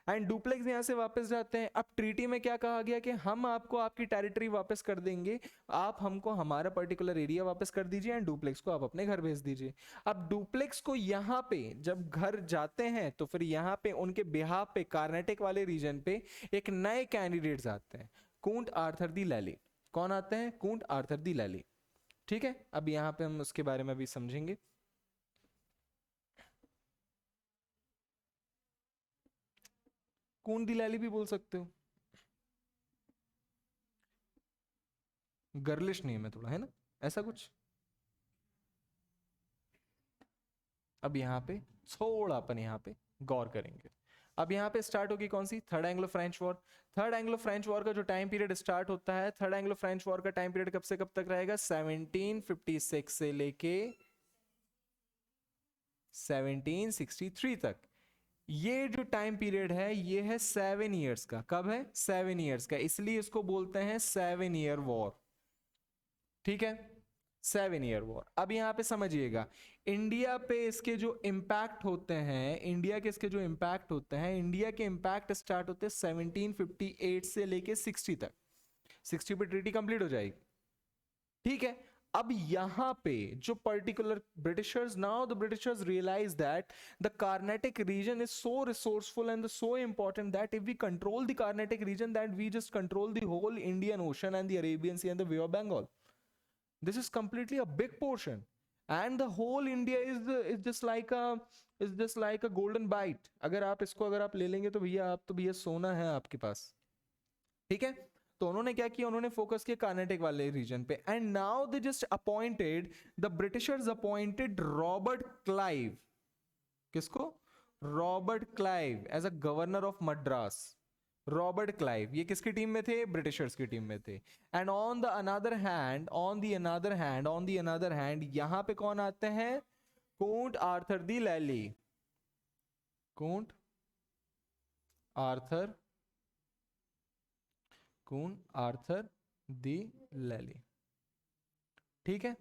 एंड डुप्लेक्स यहाँ से वापस जाते हैं। अब ट्रीटी में क्या कहा गया कि हम आपको आपकी टेरिटरी वापस कर देंगे, आप हमको हमारा पर्टिकुलर एरिया वापस कर दीजिए, एंड डुप्लेक्स को आप अपने घर भेज दीजिए। अब डुप्लेक्स को यहाँ पे जब घर जाते हैं तो फिर यहाँ पे उनके बिहाफ पे कार्नेटिक वाले रीजन पे एक नए कैंडिडेट्स आते हैं, कूंट आर्थर दी लैली। कौन आते हैं? कूंट आर्थर दी लैली। ठीक है, अब यहाँ पे हम उसके बारे में भी समझेंगे। कूंट दी लैली भी बोल सकते हो, गर्लिश नेम है थोड़ा, है ना, ऐसा कुछ। अब यहाँ पे थोड़ा अपन यहाँ पे गौर करेंगे। अब यहाँ पे स्टार्ट होगी कौन सी? Third Anglo French war. Third Anglo French war का जो टाइम पीरियड स्टार्ट होता है, थर्ड एंग्लो फ्रेंच वॉर का टाइम पीरियड कब से कब तक रहेगा? 1756 से लेके 1763 तक। ये जो टाइम पीरियड है ये है 7 ईयर्स का। कब है? 7 ईयर्स का, इसलिए इसको बोलते हैं 7 ईयर वॉर। ठीक है, 7 ईयर वॉर। अब यहाँ पे समझिएगा, इंडिया पे इसके जो इम्पैक्ट होते हैं, इंडिया के इसके जो इम्पैक्ट होते हैं, इंडिया के इम्पैक्ट स्टार्ट होते हैं 1758 से लेके 60 तक। 60 पे ट्रीटी कंप्लीट हो जाएगी। ठीक है, अब यहां पे जो particular Britishers, now the Britishers realize that the Carnatic region is so resourceful and so important that if we control the Carnatic region that we just control the whole Indian Ocean and the Arabian Sea and the way of Bengal. This is completely a big portion, and the whole India is just like a golden bite. अगर आप ले लेंगे तो भैया सोना है आपके पास। ठीक है, तो उन्होंने क्या किया? उन्होंने फोकस किया कार्नेटिक वाले रीजन पे, and now they just appointed, the Britishers appointed Robert Clive. किसको? Robert Clive as a governor of Madras. Robert Clive ये किसकी टीम में थे? ब्रिटिशर्स की टीम में थे। And on the another hand यहां पे कौन आते हैं? कूंट आर्थर दी लैली। कूंट आर्थर दी लैली। ठीक है,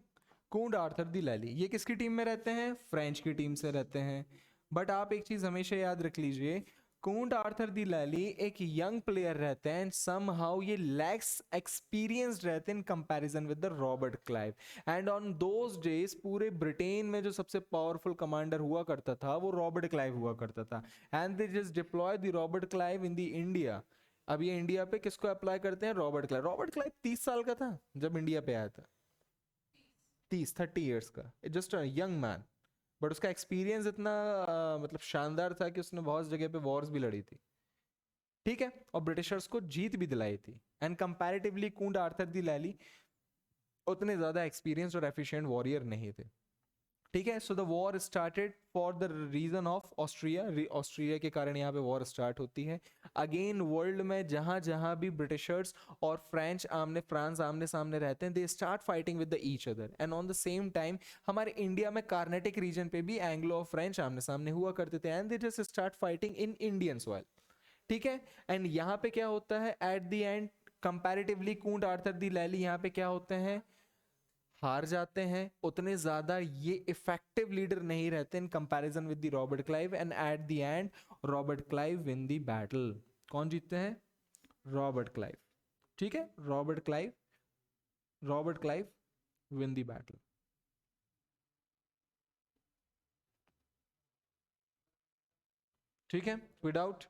कूंट आर्थर दी लैली ये किसकी टीम में रहते हैं? फ्रेंच की टीम से रहते हैं। बट आप एक चीज हमेशा याद रख लीजिए, कूंट आर्थर दी लैली एक यंग प्लेयर रहते हैं, एंड समहाउ ये लैक्स एक्सपीरियंस्ड रहते हैं in comparison with the Robert Clive. And on those days पूरे ब्रिटेन में जो सबसे पावरफुल कमांडर हुआ करता था वो रॉबर्ट क्लाइव हुआ करता था, and they just deploy the Robert Clive in the India. अब ये इंडिया पे किसको अप्लाई करते हैं? Robert Clive. रॉबर्ट क्लाइव 30 साल का था जब इंडिया पे आया था, 30 ईयर्स का, just a young man. But उसका एक्सपीरियंस इतना मतलब शानदार था कि उसने बहुत जगह पे वॉर्स भी लड़ी थी। ठीक है, और ब्रिटिशर्स को जीत भी दिलाई थी। And comparatively count Arthur de लैली उतने ज्यादा एक्सपीरियंस और एफिशिएंट वॉरियर नहीं थे। ठीक है, so the war started for the reason of Austria. Austria के कारण यहाँ पे वॉर स्टार्ट होती है। अगेन वर्ल्ड में जहां जहां भी ब्रिटिशर्स और फ्रांस आमने सामने रहते हैं, they start fighting with the each other. And on the same time हमारे इंडिया में कार्नेटिक रीजन पे भी एंग्लो और फ्रेंच आमने सामने हुआ करते थे, and they just start fighting in Indian soil. ठीक है, एंड यहाँ पे क्या होता है at the end? Comparatively count Arthur de Lally यहाँ पे क्या होते हैं? हार जाते हैं। उतने ज्यादा ये इफेक्टिव लीडर नहीं रहते in comparison with the Robert Clive, and eight the and Robert Clive win the battle. कौन जीतते हैं? Robert Clive. ठीक है, Robert Clive win the battle. ठीक है, विदाउट।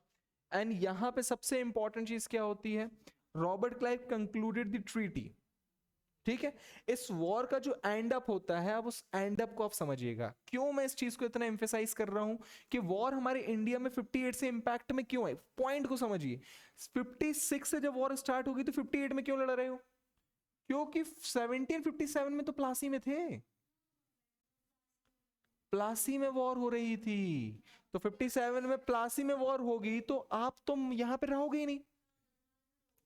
एंड यहां पे सबसे इंपॉर्टेंट चीज क्या होती है? Robert Clive concluded the treaty. ठीक है, इस वॉर का जो एंड अप होता है, अब उस एंड अप को आप समझिएगा। क्यों मैं इस चीज को इतना एम्फेसाइज कर रहा हूं कि वॉर हमारे इंडिया में 58 से इंपैक्ट में क्यों है? पॉइंट को समझिए। 56 से जब वॉर स्टार्ट होगी तो 58 में क्यों लड़ रहे हो? क्योंकि 1757 में तो प्लासी में थे, प्लासी में वॉर हो रही थी। तो 57 में प्लासी में वॉर होगी तो आप तुम यहां पे रहोगे ही नहीं।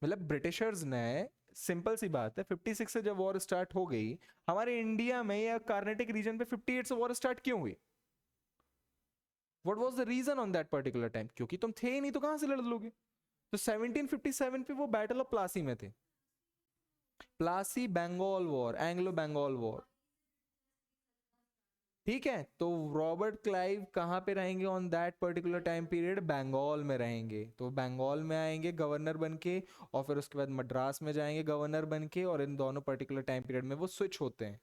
मतलब ब्रिटिशर्स ने, सिंपल सी बात है, 56 से जब वॉर स्टार्ट हो गई हमारे इंडिया में या कार्नेटिक रीजन पे, 58 से वॉर स्टार्ट क्यों हुई? What was the reason on that particular time? क्योंकि तुम थे ही नहीं तो कहां से लड़ लोगे? तो 1757 पे वो बैटल ऑफ प्लासी में थे। Plassey Bengal war, Anglo Bengal war. ठीक है, तो रॉबर्ट क्लाइव कहाँ पे रहेंगे on that particular time period? Bengal में रहेंगे। तो बंगाल में आएंगे गवर्नर बन के, और फिर उसके बाद मद्रास में जाएंगे गवर्नर बन के, और इन दोनों पर्टिकुलर टाइम पीरियड में वो स्विच होते हैं।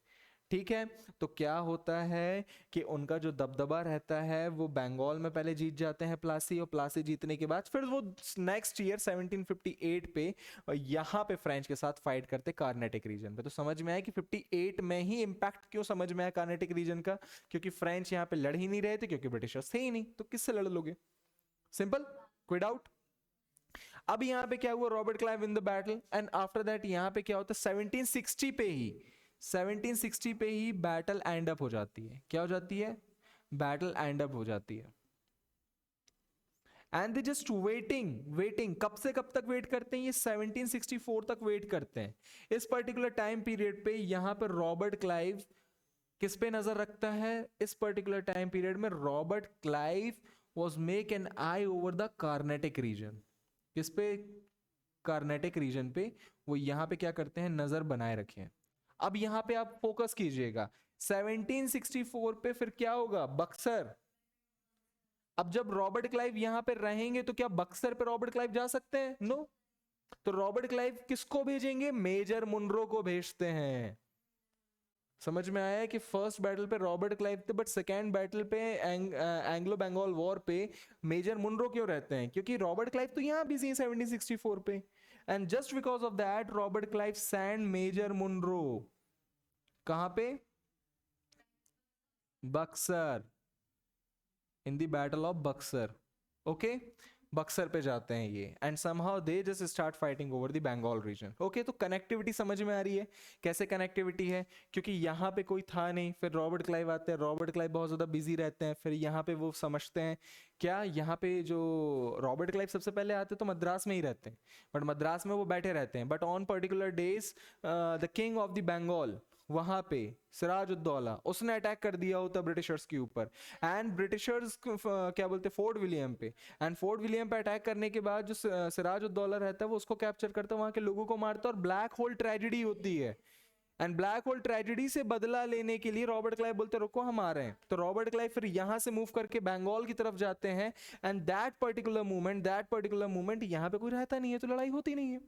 ठीक है, तो क्या होता है कि उनका जो दबदबा रहता है वो बंगाल में पहले जीत जाते हैं प्लासी, और प्लासी जीतने के बाद फिर वो नेक्स्ट ईयर 1758 पे यहाँ पे फ्रेंच के साथ फाइट करते कार्नेटिक रीजन पे। तो समझ में आया कि 58 में ही इंपैक्ट क्यों समझ में आया कार्नेटिक रीजन का, क्योंकि फ्रेंच यहाँ पे लड़ ही नहीं रहे थे, क्योंकि ब्रिटिशर्स थे ही नहीं, तो किससे लड़ लोगे? सिंपल, कोई डाउट? अब यहाँ पे क्या हुआ, Robert Clive in the battle, and after that यहाँ पे क्या होता है, 1760 पे ही 1760 पे ही बैटल एंड अप हो जाती है। क्या हो जाती है? बैटल एंड अप हो जाती है। एंड दे जस्ट वेटिंग कब से कब तक वेट करते हैं? ये 1764 तक वेट करते हैं। इस पर्टिकुलर टाइम पीरियड पे यहाँ पर रॉबर्ट क्लाइव किस पे नजर रखता है? इस पर्टिकुलर टाइम पीरियड में Robert Clive was make an eye over the Carnatic region. किस पे? कार्नेटिक रीजन पे वो यहाँ पे क्या करते हैं, नजर बनाए रखे हैं। अब यहाँ पे आप फोकस कीजिएगा 1764 पे, फिर क्या होगा, बक्सर। अब जब रॉबर्ट क्लाइव यहां पे रहेंगे तो क्या बक्सर पे रॉबर्ट क्लाइव जा सकते हैं? नो। तो रॉबर्ट क्लाइव किसको भेजेंगे? मेजर मुनरो को भेजते हैं। समझ में आया है कि फर्स्ट बैटल पे रॉबर्ट क्लाइव थे, बट सेकेंड बैटल पे एंग्लो बंगाल वॉर पे मेजर मुनरो क्यों रहते हैं? क्योंकि रॉबर्ट क्लाइव तो यहां बिजी है 1764 पे, and just because of that Robert Clive send Major Munro कहां पे? Buxar, in the battle of Buxar. Okay, Buxar पे जाते हैं ये, and somehow they just start fighting over the Bengal region. Okay, तो कनेक्टिविटी समझ में आ रही है कैसे कनेक्टिविटी है? क्योंकि यहाँ पे कोई था नहीं, फिर रॉबर्ट क्लाइव आते हैं, रॉबर्ट क्लाइव बहुत ज़्यादा बिजी रहते हैं, फिर यहाँ पे वो समझते हैं क्या, यहाँ पे जो रॉबर्ट क्लाइव सबसे पहले आते तो मद्रास में ही रहते हैं, बट मद्रास में वो बैठे रहते हैं, but on particular days the king of the Bengal वहां पे सिराजुद्दौला उसने अटैक कर दिया होता ब्रिटिशर्स के ऊपर, एंड ब्रिटिशर्स क्या बोलते, फोर्ट विलियम पे, एंड फोर्ट विलियम पे अटैक करने के बाद जो सिराजुद्दौला रहता है वो उसको कैप्चर करता है, वहां के लोगों को मारता है, और ब्लैक होल ट्रेजेडी होती है। एंड ब्लैक होल ट्रेजेडी से बदला लेने के लिए रॉबर्ट क्लाइव बोलते रुको हम आ रहे हैं, तो रॉबर्ट क्लाइव फिर यहां से मूव करके बंगाल की तरफ जाते हैं, एंड दैट पर्टिकुलर मूवमेंट यहाँ पे कोई रहता नहीं है, तो लड़ाई होती नहीं है।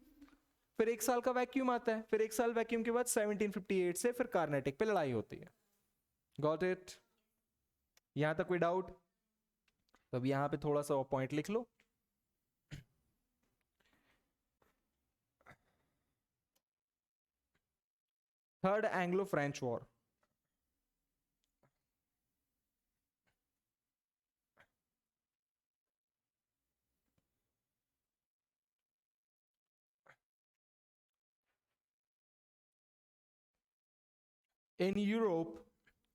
फिर एक साल का वैक्यूम आता है, फिर एक साल वैक्यूम के बाद 1758 से फिर कार्नेटिक पे लड़ाई होती है। Got it? यहां तक कोई डाउट? तो अब यहां पे थोड़ा सा पॉइंट लिख लो। Third Anglo French war. in Europe,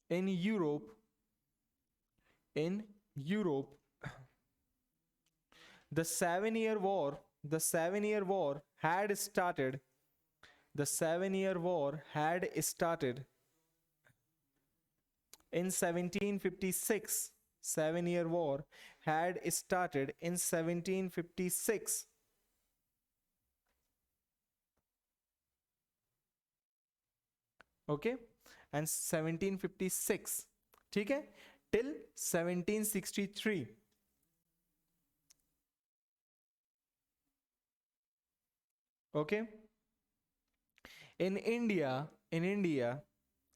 in Europe, in Europe, the 7 year war, the 7 year war had started. The 7 year war had started in 1756. 7 year war had started in 1756. Okay, and 1756, ठीक है, till 1763. Okay, in India, in India,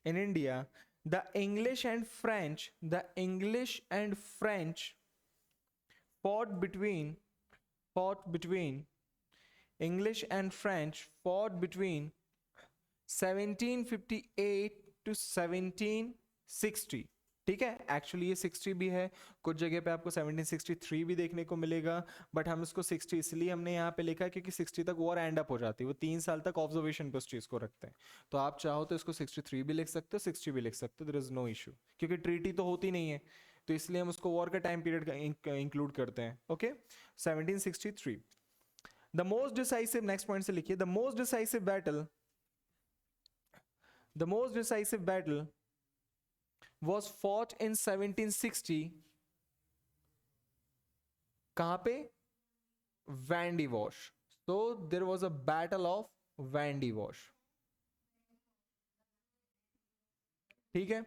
in India, the English and French, the English and French fought between, fought between, English and French fought between 1758 to 1760. ठीक है, actually ये 60 भी है, कुछ जगह पे आपको 1763 भी देखने को मिलेगा, बट हम इसको 60 इसलिए हमने यहाँ पे लिखा है क्योंकि 60 तक वॉर एंड अप हो जाती है, वो 3 साल तक ऑब्जर्वेशन पे उस चीज को रखते हैं। तो आप चाहो तो इसको 63 भी लिख सकते हो, 60 भी लिख सकते हो, देयर इज नो इशू, क्योंकि ट्रीटी तो होती नहीं है, तो इसलिए हम उसको वॉर का टाइम पीरियड इंक्लूड करते हैं। Okay, 1763। The most decisive, next point से लिखिए, the most decisive battle, the most decisive battle was fought in 1760. कहां पे? Vandy Wash. So there was a battle of Vandy Wash. ठीक है,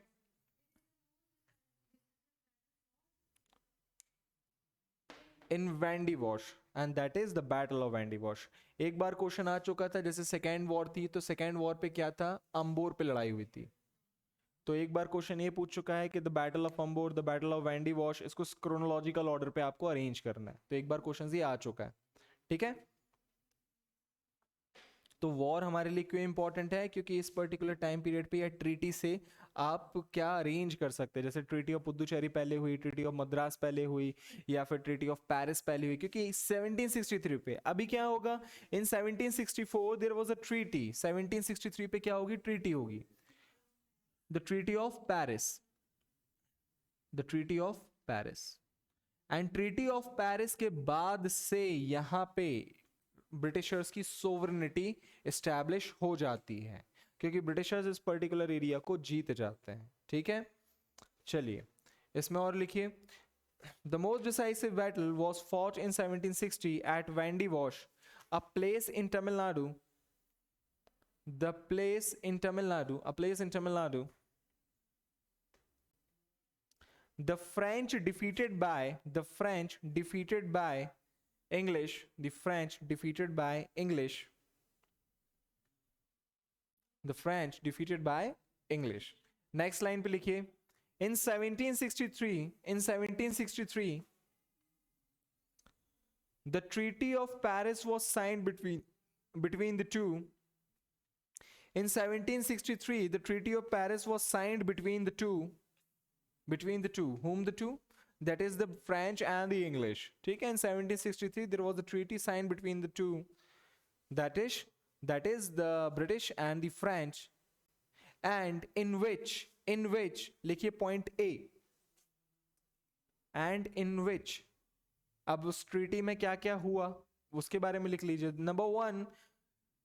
in Wandiwash, and that is the battle of Wandiwash. एक बार question आ चुका था, जैसे सेकेंड वॉर थी तो सेकेंड वॉर पे क्या था, अंबोर पे लड़ाई हुई थी। तो एक बार क्वेश्चन ये पूछ चुका है कि the battle of Ambur, the battle of Wandiwash, इसको क्रोनोलॉजिकल ऑर्डर पे आपको अरेंज करना है। तो एक बार क्वेश्चन ये आ चुका है, ठीक है। तो वॉर हमारे लिए क्यों इंपॉर्टेंट है, क्योंकि इस पर्टिकुलर टाइम पीरियड पे या ट्रीटी से आप क्या अरेंज कर सकते हैं। जैसे ट्रीटी ऑफ पुदुचेरी पहले हुई, ट्रीटी ऑफ मद्रास पहले हुई, या फिर ट्रीटी ऑफ पेरिस पहले हुई, क्योंकि 1763 पे अभी क्या होगा, इन 1764 देयर वाज अ ट्रीटी, 1763 पे क्या होगी, ट्रीटी होगी, the treaty of Paris, the treaty of Paris. And treaty of Paris के बाद से यहां पे ब्रिटिशर्स की सोवरेनिटी एस्टैब्लिश हो जाती है, क्योंकि ब्रिटिशर्स इस पर्टिकुलर एरिया को जीत जाते हैं, ठीक है। चलिए इसमें और लिखिए, the most decisive battle was fought in 1760 at Wandiwash, a place in Tamil Nadu, the place in Tamil Nadu, a place in Tamil Nadu. The French defeated by English, the French defeated by English, the French defeated by English। Next line पे लिखिए, in 1763 the Treaty of Paris was signed between the two। In 1763 the Treaty of Paris was signed between the two, whom the two, that is the French and the English, ठीक है। In 1763 there was a treaty signed between the two, that is the British and the French, and in which लिखिए point A, and in which, अब उस treaty में क्या क्या हुआ उसके बारे में लिख लीजिए। Number 1,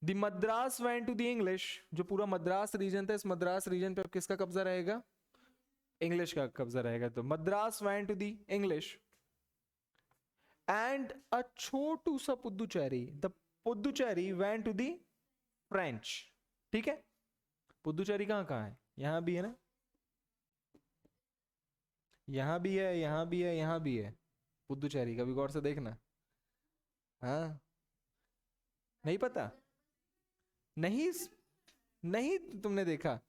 the Madras went to the English, जो पूरा मद्रास रीजन था, इस मद्रास रीजन पे अब किसका कब्जा रहेगा, इंग्लिश का कब्जा रहेगा। तो Madras went to the English, and a छोटू सा Puducherry, the Puducherry went to the French, ठीक है। पुदुचेरी कहाँ कहाँ है, यहां भी है ना, यहां भी है, यहां भी है, यहां भी है पुदुचेरी, कभी गौर से देखना। हाँ, नहीं पता, नहीं नहीं तुमने देखा,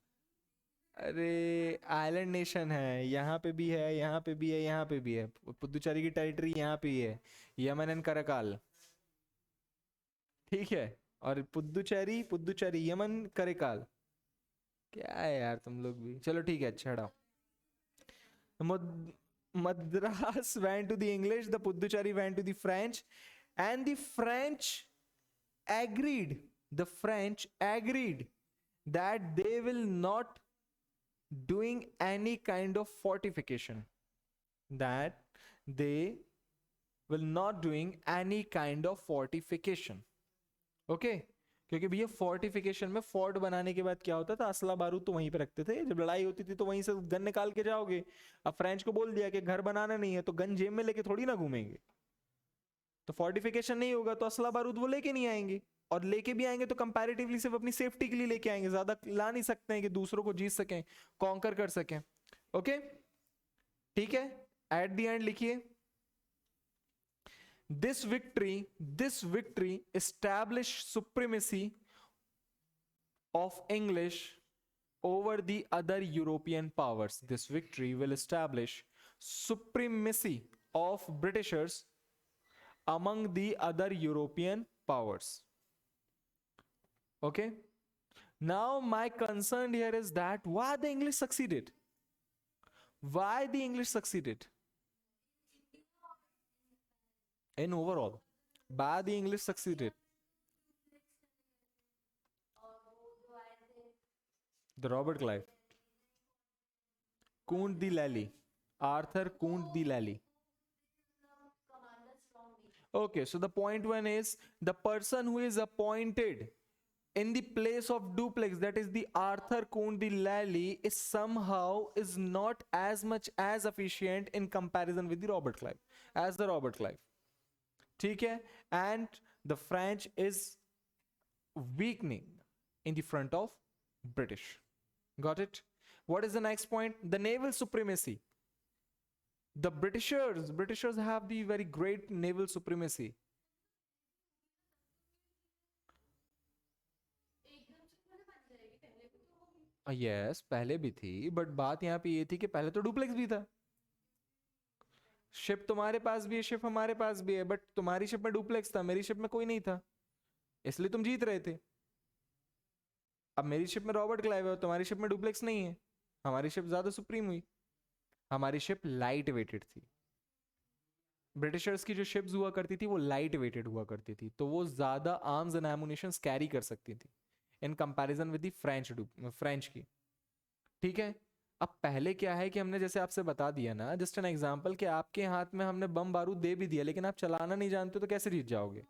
अरे आइलैंड नेशन है, यहाँ पे भी है, यहाँ पे भी है, यहाँ पे भी है। पुदुचेरी की टेरिटरी यहाँ पे ही है, यमन एंड करकाल, ठीक है। और पुदुचेरी यमन करकाल, क्या है यार तुम लोग भी, चलो ठीक है, छड़ाओ। Madras went to the English, the Puducherry went to the French, and the French agreed, the French agreed that they will not doing any kind of fortification, that they will not doing any kind of fortification, okay। क्योंकि भैया fortification में fort बनाने के बाद क्या होता था, असला बारूद तो वहीं पे रखते थे, जब लड़ाई होती थी तो वहीं से गन निकाल के जाओगे। अब फ्रेंच को बोल दिया कि घर बनाना नहीं है, तो गन जेब में लेके थोड़ी ना घूमेंगे, तो फोर्टिफिकेशन नहीं होगा तो असला बारूद वो लेके नहीं आएंगे, और लेके भी आएंगे तो कंपैरेटिवली सिर्फ अपनी सेफ्टी के लिए लेके आएंगे, ज्यादा ला नहीं सकते हैं कि दूसरों को जीत सकें, कॉन्कर कर सकें, ओके, ठीक है। एट द एंड लिखिए, this victory establish supremacy of English over the other European powers. This victory will establish supremacy of Britishers among the other European powers. Okay. Now my concern here is that why the English succeeded? Why the English succeeded? In overall, why the English succeeded? The Robert Clive, Count de Lally, Arthur Count de Lally. Okay, so the point one is the person who is appointed in the place of Duplex, that is the Arthur Count de Lally, is somehow is not as much as efficient in comparison with the Robert Clive, as the Robert Clive. ठीक है, and the French is weakening in the front of British. Got it? What is the next point? The naval supremacy. The Britishers have the very great naval supremacy. Yes पहले भी थी, but बात यहाँ पे ये थी कि पहले तो डुप्लेक्स भी था। शिप तुम्हारे पास भी है, शिप हमारे पास भी है, बट तुम्हारी शिप में डुप्लेक्स था, मेरी शिप में कोई नहीं था, इसलिए तुम जीत रहे थे। अब मेरी शिप में रॉबर्ट क्लाइव है और तुम्हारी शिप में डुप्लेक्स नहीं है, हमारी शिप ज्यादा सुप्रीम हुई। हमारी शिप लाइट वेटेड थी। ब्रिटिशर्स की जो शिप्स हुआ करती थी वो लाइट वेटेड हुआ करती थी, तो वो ज्यादा आर्म्स एंड एमुनिशन कैरी कर सकती थी in comparison with the French की। ठीक है। अब पहले क्या है कि हमने जैसे आपसे बता दिया ना, जस्ट एन एग्जांपल, कि आपके हाथ में हमने बम बारूद दे भी दिया लेकिन आप चलाना नहीं जानते तो कैसे जीत जाओगे।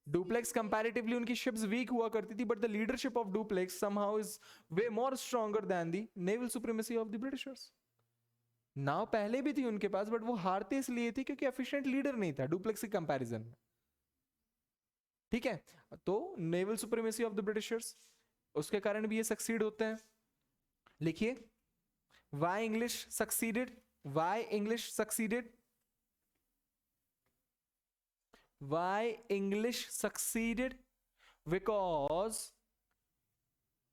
डुप्लेक्स कंपैरेटिवली उनकी शिप्स वीक हुआ करती थी, but the leadership of Dupleix somehow is way more stronger than the naval supremacy of the Britishers. नाव पहले भी थी उनके पास, बट वो हारते इसलिए थी क्योंकि एफिशिएंट लीडर नहीं था डुप्लेक्स के कंपैरिजन में। ठीक है। तो naval supremacy of the Britishers, उसके कारण भी ये सक्सीड होते हैं। लिखिए, why English succeeded? Why English succeeded? Why English succeeded? Because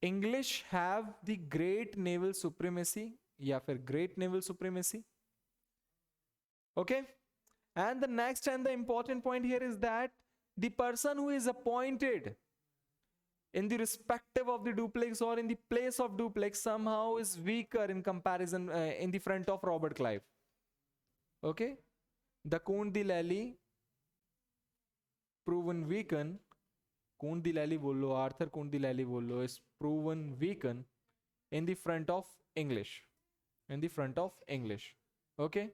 English have the great naval supremacy या फिर great naval supremacy. Okay. And the next and the important point here is that the person who is appointed in the respective of the duplex or in the place of duplex somehow is weaker in comparison in the front of Robert Clive. Okay. The Kundilali proven weaken, Kundilali बोलो, Arthur Kundilali बोलो, is proven weaken in the front of English. In the front of English. Okay.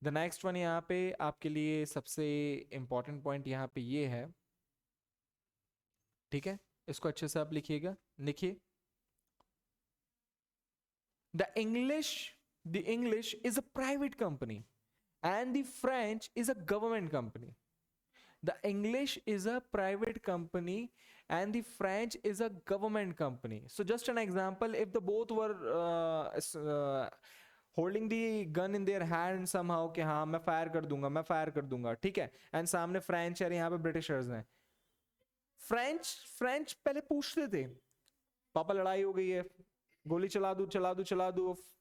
The next one यहाँ पे आपके लिए सबसे important point यहाँ पे ये है, ठीक है, इसको अच्छे से आप लिखिएगा। लिखिए, the English is a private company and the French is a government company. The English is a private company and the French is a government company. So just an example, if the both were holding the gun in their hand somehow कि हाँ मैं fire कर दूंगा, ठीक है, and सामने French है, यहाँ पे ब्रिटिशर्स हैं। फ्रेंच पहले पूछते थे, पापा लड़ाई हो गई है, गोली चला दू,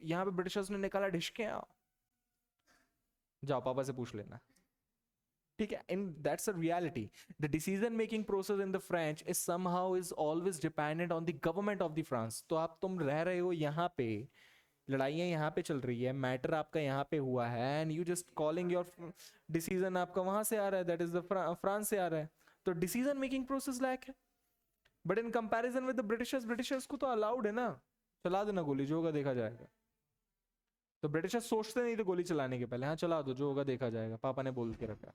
यहाँ पे ब्रिटिशर्स ने निकाला ढिशके, जाओ पापा से पूछ लेना। ठीक है, in that's a reality. The decision making process in the French is somehow is always dependent on the government of the France. तो तुम रह रहे हो यहाँ पे, लड़ाइयाँ यहाँ पे चल रही है, मैटर आपका यहाँ पे हुआ है, and you just calling your decision आपका वहां से आ रहा है, दैट इज द फ्रांस से आ रहा है, तो डिसीजन मेकिंग प्रोसेस लैक है। But in comparison with the Britishers को तो अलाउड है ना, चला देना गोली, जो होगा देखा जाएगा। तो ब्रिटिशर्स सोचते नहीं थे गोली चलाने के पहले, हाँ चला दो, जो होगा देखा जाएगा, पापा ने बोल के रखा,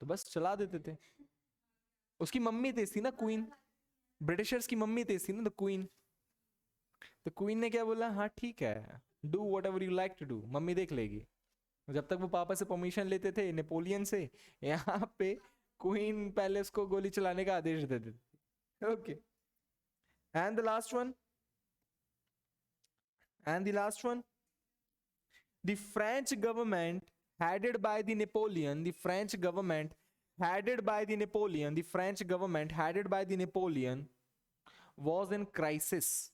तो बस चला देते थे। उसकी मम्मी तेज थी ना, क्वीन, ब्रिटिशर्स की मम्मी तेज थी ना, द क्वीन। तो क्वीन ने क्या बोला, हाँ ठीक है, do whatever you like to do, mummy देख लेगी। जब तक वो पापा से परमिशन लेते थे नेपोलियन से, यहाँ पे क्वीन पहले उसको गोली चलाने का आदेश देते थे। Okay, and the last one, the French government headed by the Napoleon, the French government headed by the Napoleon, the French government headed by the Napoleon was in crisis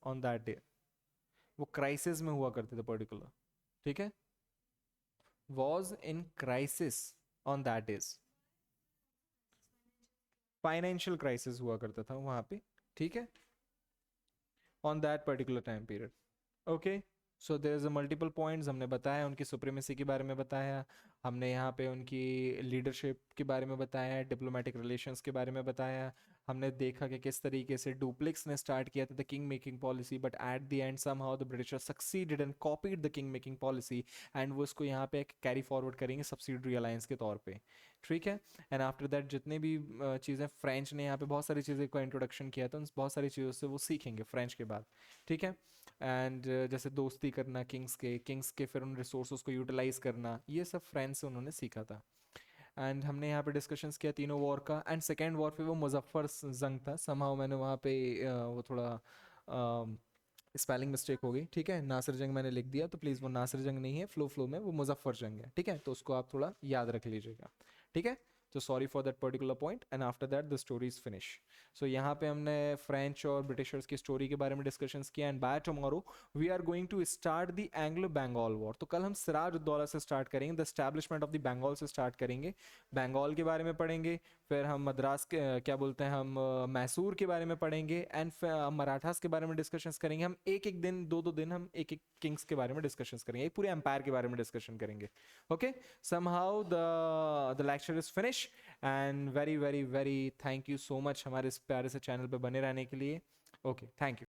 on that day. वो crisis में हुआ करते थे particular, ठीक है, was in crisis on that days, financial crisis हुआ करता था वहां पे, ठीक है, on that particular time period. Okay. So there is a multiple points, हमने बताया उनकी सुप्रीमेसी के बारे में बताया, हमने यहाँ पे उनकी लीडरशिप के बारे में बताया, डिप्लोमेटिक रिलेशंस के बारे में बताया, हमने देखा कि किस तरीके से डुप्लेक्स ने स्टार्ट किया था the king making policy, but at the and somehow the Britishers succeeded and copied the king making policy, and वो इसको यहाँ पे कैरी फॉरवर्ड करेंगे सब्सिडरी अलायंस के तौर पे, ठीक है। एंड आफ्टर दैट जितने भी चीज़ें फ्रेंच ने यहाँ पे बहुत सारी चीज़ें को इंट्रोडक्शन किया था, उन बहुत सारी चीज़ों से वो सीखेंगे फ्रेंच के बाद, ठीक है। एंड जैसे दोस्ती करना किंग्स के फिर उन रिसोर्स को यूटिलाइज करना, ये सब फ्रेंच से उन्होंने सीखा था। एंड हमने यहाँ पे डिस्कशंस किया तीनों वॉर का, एंड सेकेंड वॉर पे वो मुजफ्फर जंग था, समहाउ मैंने वहाँ पे वो थोड़ा स्पेलिंग मिस्टेक हो गई, ठीक है, नासिर जंग मैंने लिख दिया, तो प्लीज़ वो नासिर जंग नहीं है, फ्लो में वो मुजफ्फर जंग है, ठीक है, तो उसको आप थोड़ा याद रख लीजिएगा, ठीक है। तो sorry for that particular point, and after that the story is finish. So यहाँ पे हमने फ्रेंच और ब्रिटिशर्स की स्टोरी के बारे में डिस्कशंस किया, and by tomorrow we are going to start the Anglo Bengal war. तो कल हम सिराज उद दौला से स्टार्ट करेंगे, the establishment of the Bengal से स्टार्ट करेंगे, बंगाल के बारे में पढ़ेंगे, फिर हम मद्रास के क्या बोलते हैं हम मैसूर के बारे में पढ़ेंगे, एंड मराठास के बारे में डिस्कशंस करेंगे। हम एक एक दिन, दो दो दिन हम एक एक किंग्स के बारे में डिस्कशंस करेंगे, एक पूरे एम्पायर के बारे में डिस्कशन करेंगे। Okay, somehow the lecture is finish, and very very very thank you so much हमारे इस प्यारे से चैनल पे बने रहने के लिए। Okay, thank you.